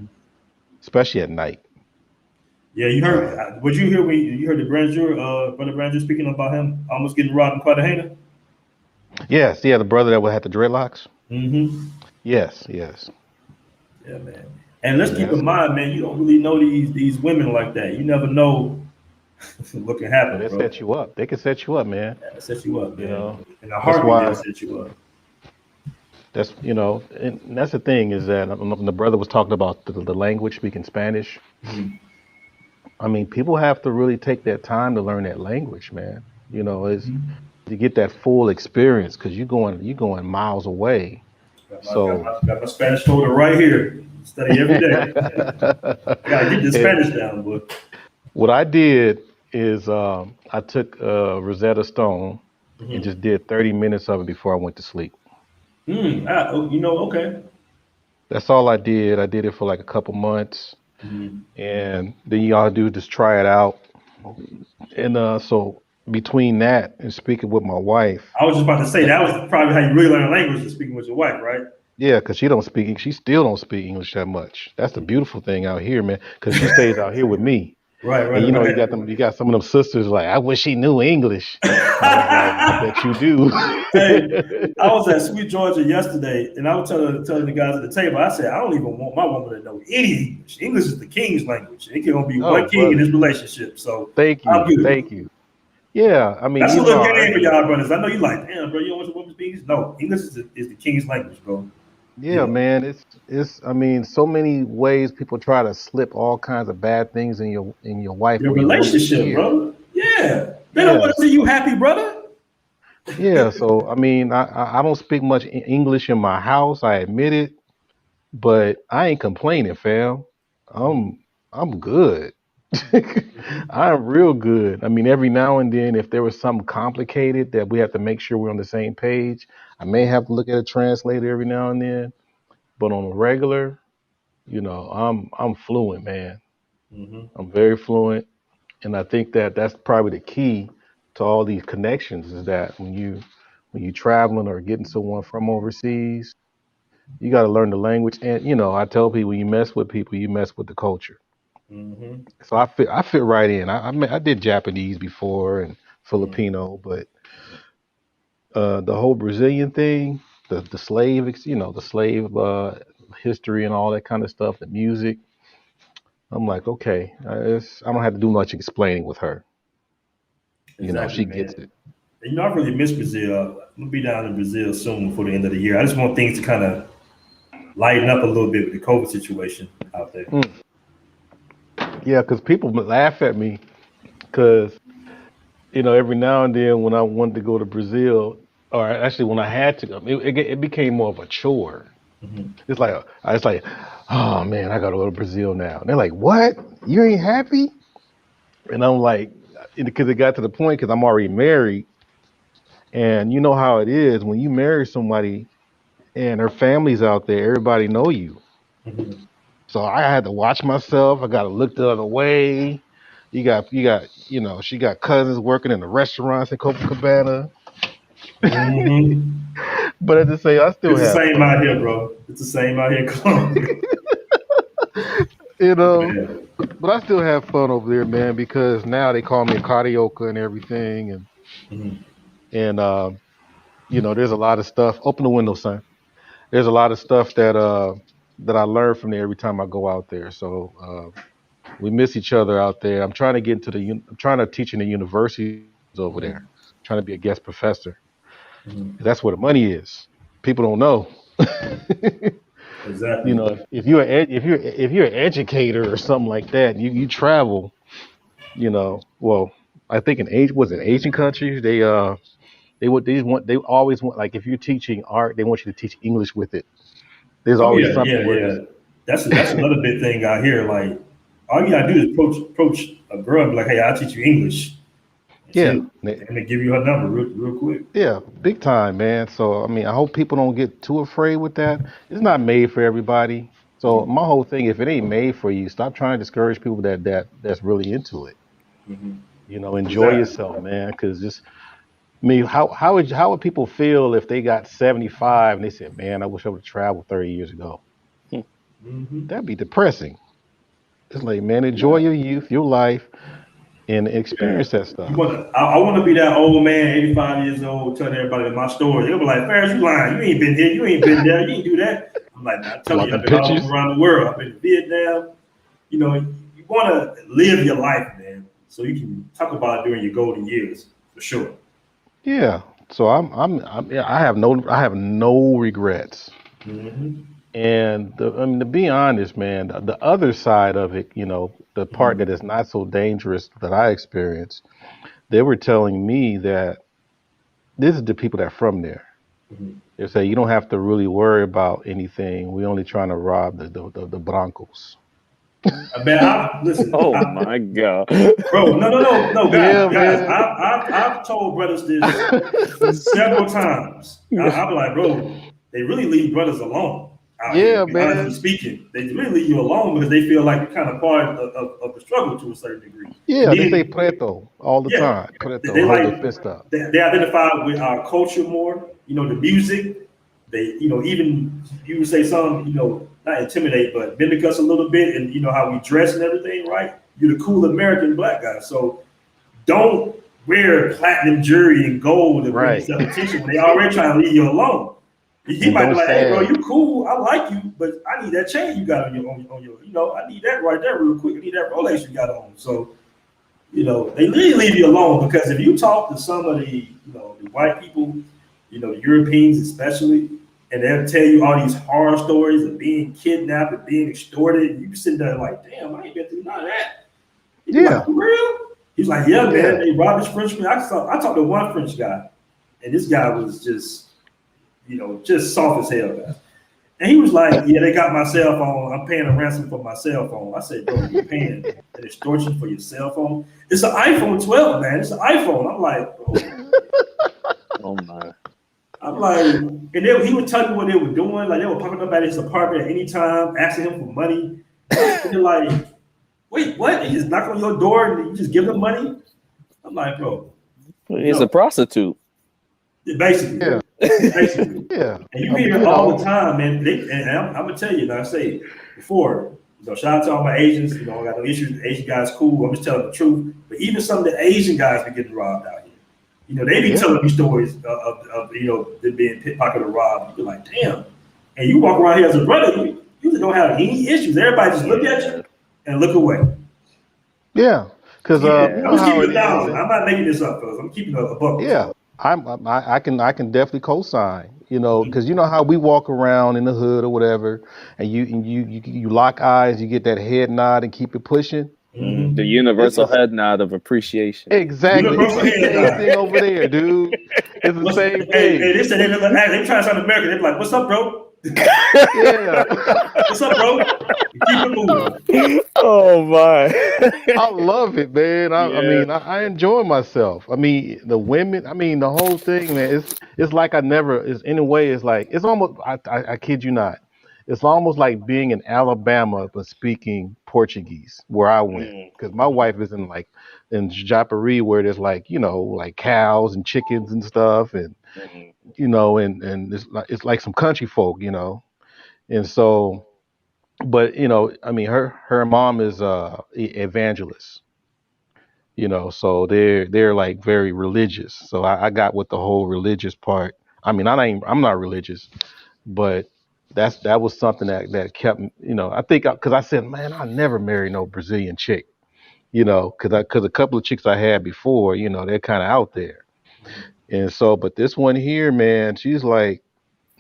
especially at night. Yeah, you heard. Would you hear you heard the grand jury, Brother Grand Jury speaking about him almost getting robbed in Cartagena? Yes, yeah, the brother that had the dreadlocks. Yes. Yeah, man. And let's keep in mind, man, you don't really know these women like that. You never know what can happen. They set you up. They can set you up, man. Yeah, set you up, man. And the that's why they'll set you up. That's and that's the thing is that when the brother was talking about the language, speaking Spanish. People have to really take that time to learn that language, man. Is to get that full experience because you're going miles away. Got my Spanish folder right here. Study every day. Gotta get this Spanish down, boy. What I did is I took Rosetta Stone and just did 30 minutes of it before I went to sleep. Okay. That's all I did. I did it for like a couple months. And then you all do just try it out. And so between that and speaking with my wife. I was just about to say that was probably how you really learn language, is speaking with your wife, right? Yeah, because she still don't speak English that much. That's the beautiful thing out here, man, because she stays out here with me. Right. And you got some of them sisters like, I wish she knew English. I was like, I bet you do. Hey, I was at Sweet Georgia yesterday, and I was telling the guys at the table, I said, I don't even want my woman to know any English. English is the king's language. It can only be one king in this relationship. So thank you. Yeah, that's a little game for y'all brothers. I know you like, damn, bro, you don't want your woman to speak English? No, English is the king's language, bro. Yeah, man. It's so many ways people try to slip all kinds of bad things in your wife. Your relationship, bro. Yeah. They don't want to see you happy, brother. Yeah, so I don't speak much English in my house, I admit it, but I ain't complaining, fam. I'm good. I'm real good. I mean, every now and then, if there was something complicated that we have to make sure we're on the same page, I may have to look at a translator every now and then. But on a regular, I'm fluent, man. Mm-hmm. I'm very fluent, and I think that that's probably the key to all these connections is that when you traveling or getting someone from overseas, you got to learn the language. And I tell people, when you mess with people, you mess with the culture. Mm-hmm. So I fit right in. I did Japanese before and Filipino, but the whole Brazilian thing, the slave, the slave history and all that kind of stuff, the music. I'm like, okay, I don't have to do much explaining with her. Exactly, She gets man. it. I really miss Brazil. I'm gonna be down in Brazil soon before the end of the year. I just want things to kind of lighten up a little bit with the COVID situation out there. Mm. Yeah, because people laugh at me because every now and then when I wanted to go to Brazil, or actually when I had to go, it became more of a chore. Mm-hmm. It's like, oh man, I gotta go to Brazil now. And they're like, what? You ain't happy? And I'm like, because it got to the point because I'm already married, and you know how it is when you marry somebody and her family's out there, everybody know you. Mm-hmm. So I had to watch myself. I got to look the other way. She got cousins working in the restaurants in Copacabana. Mm-hmm. But at the same, I still It's the have same fun. out here, bro. It's the same out here in Colombia. You know, Man. but I still have fun over there, man, because now they call me carioca and everything, Mm-hmm. and there's a lot of stuff. Open the window, son. There's a lot of stuff that I learn from there every time I go out there. So we miss each other out there. I'm trying to get into I'm trying to teach in the universities over there. Trying to be a guest professor. Mm-hmm. That's where the money is. People don't know. Exactly. If you're an educator or something like that, you travel. Well, I think in Asian countries they always want, like, if you're teaching art, they want you to teach English with it. There's Oh always yeah, something yeah, where yeah. it's That's another big thing out here. Like all you gotta do is approach a girl and be like, "Hey, I'll teach you English." That's yeah. it. And they give you her number real quick. Yeah, big time, man. So I mean, I hope people don't get too afraid with that. It's not made for everybody. So Mm-hmm. my whole thing, if it ain't made for you, stop trying to discourage people that's really into it. Mm-hmm. Enjoy Exactly. yourself, man. Because how would people feel if they got 75 and they said, "Man, I wish I would have traveled 30 years ago." Hmm, Mm-hmm. That'd be depressing. It's like, man, enjoy Yeah. your youth, your life, and Yeah. experience that You stuff. want to? I want to be that old man, 85 years old, telling everybody my story. They'll be like, "Ferris, you lying? You ain't been here. You ain't been there. You ain't do that." I'm like, "Man, I'm Pull telling out you, them I've been all pictures. around the world. I've been to Vietnam. You want to live your life, man, so you can talk about it during your golden years for sure." Yeah. So yeah, I have no regrets. Mm-hmm. And I mean, to be honest, man, the other side of it, the part Mm-hmm. that is not so dangerous that I experienced, they were telling me that this is the people that are from there. Mm-hmm. They say you don't have to really worry about anything. We're only trying to rob the Broncos. I bet I listen. Oh my god. Bro, no, Yeah, guys. man. I've told brothers this several times. I'm like, bro, they really leave brothers alone out here. To Yeah, be honestly man. speaking, they really leave you alone because they feel like you're kind of part of the struggle to a certain degree. And Yeah, they say then, preto all the yeah, time. they Preto, hold the like fist up. they identify with our culture more. The music. They, even you would say some, not intimidate, but mimic us a little bit, and how we dress and everything, right? You're the cool American black guy, so don't wear platinum jewelry and gold to bring Right. yourself attention when they already trying to leave you alone. He And might be don't like, "Hey, bro, sag. you cool. I like you, but I need that chain you got on your. I need that right there real quick. I need that Rolex you got on." So, they really leave you alone because if you talk to some of the white people, the Europeans especially, and they'll tell you all these horror stories of being kidnapped and being extorted, and you sit there like, "Damn, I ain't been through none of that." He'd be like, Yeah. "For real?" He's like, "Yeah, man. Yeah. They robbed this Frenchman." I talked to one French guy, and this guy was just soft as hell, guys. And he was like, yeah, they got my cell phone. I'm paying a ransom for my cell phone. I said, bro, you're paying an extortion for your cell phone? It's an iPhone 12, man. It's an iPhone. I'm like, bro. Oh my. I'm like, and he would tell me what they were doing. Like, they were popping up at his apartment at any time, asking him for money. And they're like, wait, what? They just knock on your door and you just give them money? I'm like, bro. He's a prostitute. Basically. Yeah. Basically. Yeah. And you hear it all the time, man. And I'm gonna tell you, like I say before, shout out to all my Asians. I got no issues. The Asian guys cool. I'm just telling the truth. But even some of the Asian guys be getting robbed out here. They be telling me stories of them being pickpocketed or robbed. You're like, damn. And you walk around here as a brother, you just don't have any issues. Everybody just look at you and look away. Yeah. Because I'm just keeping it down. I'm not making this up, fellas. I'm keeping a buck. Yeah. I can definitely co-sign, because you know how we walk around in the hood or whatever, and you lock eyes, you get that head nod and keep it pushing. Mm-hmm. The universal head nod of appreciation. Exactly. It's the same thing over there, dude. It's the same thing. Hey, they said they try to sound American. They're like, "What's up, bro?" Yeah. What's up, bro? Keep it moving. Oh my! I love it, man. I mean, I enjoy myself. I mean, the women. I mean, the whole thing, man. It's like I never. It's in a way. It's like it's almost. I kid you not. It's almost like being in Alabama but speaking Portuguese, where I went, because my wife is in Japari, where there's like cows and chickens and stuff, and and it's like some country folk, and so. But I mean, her mom is evangelist, so they're like very religious. So I got with the whole religious part. I mean, I'm not religious, but that was something that kept I think because I said, man, I never marry no Brazilian chick, because a couple of chicks I had before, they're kind of out there, and so but this one here, man, she's like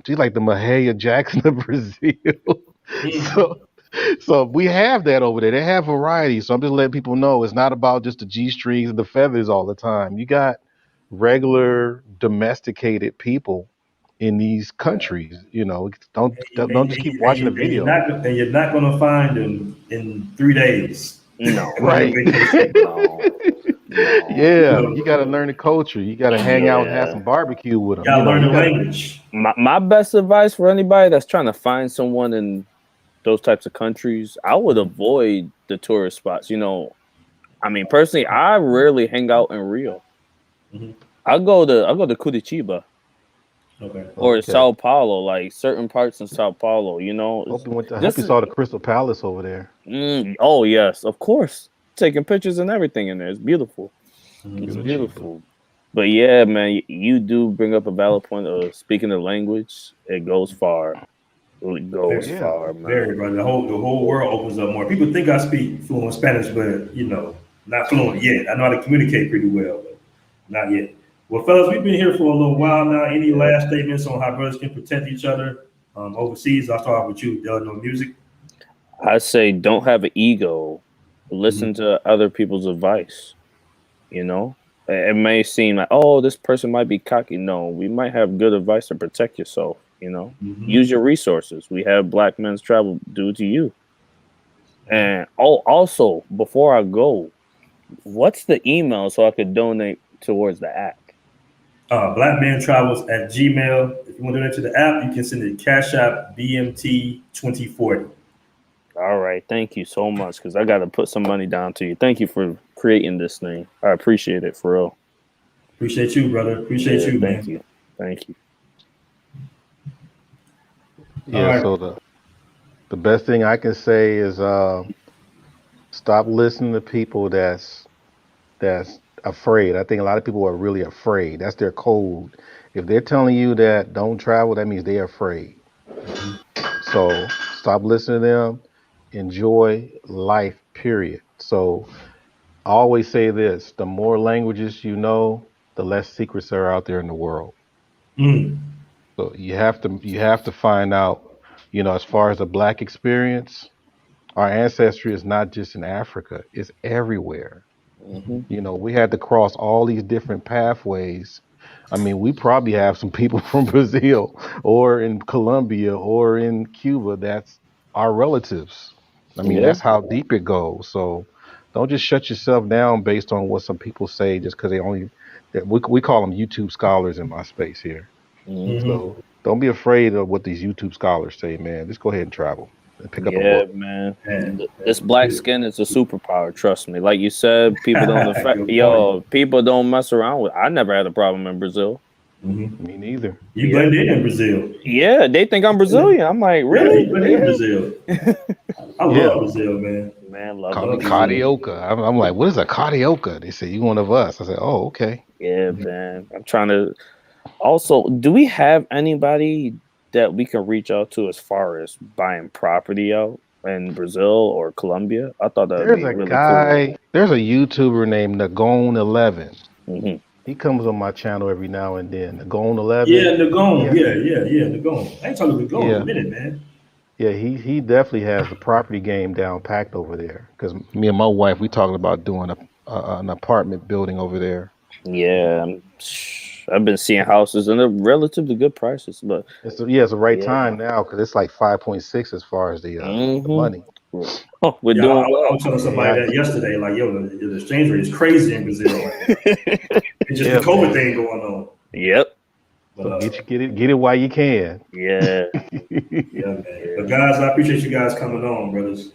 the Mahalia Jackson of Brazil. So we have that over there. They have variety. So I'm just letting people know it's not about just the G strings and the feathers all the time. You got regular domesticated people in these countries. Don't just keep watching the video. And you're not going to find them in 3 days. No, right? No. Yeah, you got to learn the culture. You got to hang out and have some barbecue with them. You got to learn the language. My best advice for anybody that's trying to find someone in those types of countries, I would avoid the tourist spots. I mean, personally, I rarely hang out in Rio. Mm-hmm. I go to Curitiba, or Sao Paulo, like certain parts in Sao Paulo. I hope you saw the Crystal Palace over there. Oh yes, of course, taking pictures and everything in there. It's beautiful. It's beautiful. But yeah, man, you do bring up a valid point of speaking the language. It goes far. It goes far, man. Very, brother. The whole world opens up more. People think I speak fluent Spanish, but not fluent yet. I know how to communicate pretty well, but not yet. Well, fellas, we've been here for a little while now. Any last statements on how brothers can protect each other overseas? I'll start with you, No Music. I say don't have an ego. Listen to other people's advice. It may seem like, oh, this person might be cocky. No, we might have good advice to protect yourself. Use your resources. We have Black Men's Travel due to you. And also, before I go, what's the email so I could donate towards the app? blackmantravels@gmail. If you want to donate to the app, you can send it Cash App BMT2040. All right. Thank you so much, because I got to put some money down to you. Thank you for creating this thing. I appreciate it, for real. Appreciate you, brother. Appreciate you, man. Thank you. Yeah, right. So the best thing I can say is stop listening to people that's afraid. I think a lot of people are really afraid. That's their code. If they're telling you that don't travel, that means they're afraid. So stop listening to them. Enjoy life, period. So I always say this: the more languages you know, the less secrets there are out there in the world. So you have to find out, as far as the Black experience, our ancestry is not just in Africa, it's everywhere. We had to cross all these different pathways I mean, we probably have some people from Brazil or in Colombia or in Cuba that's our relatives. I mean, Yeah. that's how deep it goes. So don't just shut yourself down based on what some people say just because they only we call them YouTube scholars in my space here. Mhm. So don't be afraid of what these YouTube scholars say, man. Just go ahead and travel and pick up a Yeah, book. man. Man, This black skin is a superpower. Trust me. Like you said, people don't affect. good point. People don't mess around with. I never had a problem in Brazil. Mm-hmm. Me neither. You Yeah. blend in Brazil. Yeah, they think I'm Brazilian. I'm like, Yeah, really? you blend in Brazil. I Yeah. love Brazil, man. Man, love Call Love me it. Brazil. Carioca. I'm like, what is a Carioca? They say you one of us. I said, oh, okay. Yeah, man. I'm trying to. Also, do we have anybody that we can reach out to as far as buying property out in Brazil or Colombia? I thought that would There's be a really cool. guy. There's a YouTuber named Nagone11. Hmm. He comes on my channel every now and then. Nagone11. Yeah, Nagone. Yeah. Yeah, Nagone. I ain't talking to Nagone in a Yeah. minute, man. Yeah, he definitely has the property game down packed over there. Because me and my wife, we talking about doing an apartment building over there. Yeah, I've been seeing houses and they're relatively good prices, but It's the right yeah. time now because it's like 5.6 as far as the money. Oh, we're Yeah, doing I well. was telling Yeah, somebody that yesterday, like, yo, the exchange rate is crazy in Brazil right now. It's just Yeah, the COVID man. thing going on. Yep. But So get it while you can. Yeah. yeah, man. Yeah. But guys, I appreciate you guys coming on, brothers.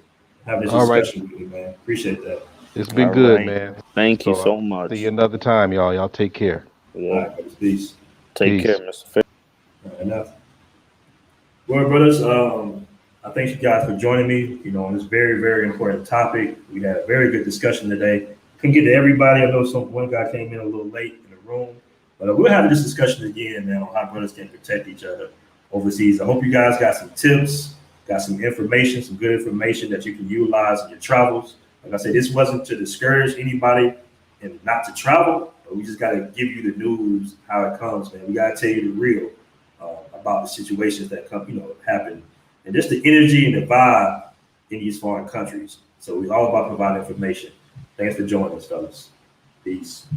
Have this All right. discussion with me, man. Appreciate that. It's been All good, right. man. Thank you So so I'll much. see you another time, y'all. Y'all take care. All Yeah. right, brothers. Peace. Take care, Peace. Mr. Fair. All right, enough. Well, brothers, I thank you guys for joining me, on this very, very important topic. We had a very good discussion today. Couldn't get to everybody. I know one guy came in a little late in the room, but we'll have this discussion again, man, on how brothers can protect each other overseas. I hope you guys got some tips, got some information, some good information that you can utilize in your travels. Like I said, this wasn't to discourage anybody and not to travel, but we just got to give you the news, how it comes, man. We got to tell you the real about the situations that come, happen. And just the energy and the vibe in these foreign countries. So we're all about providing information. Thanks for joining us, fellas. Peace.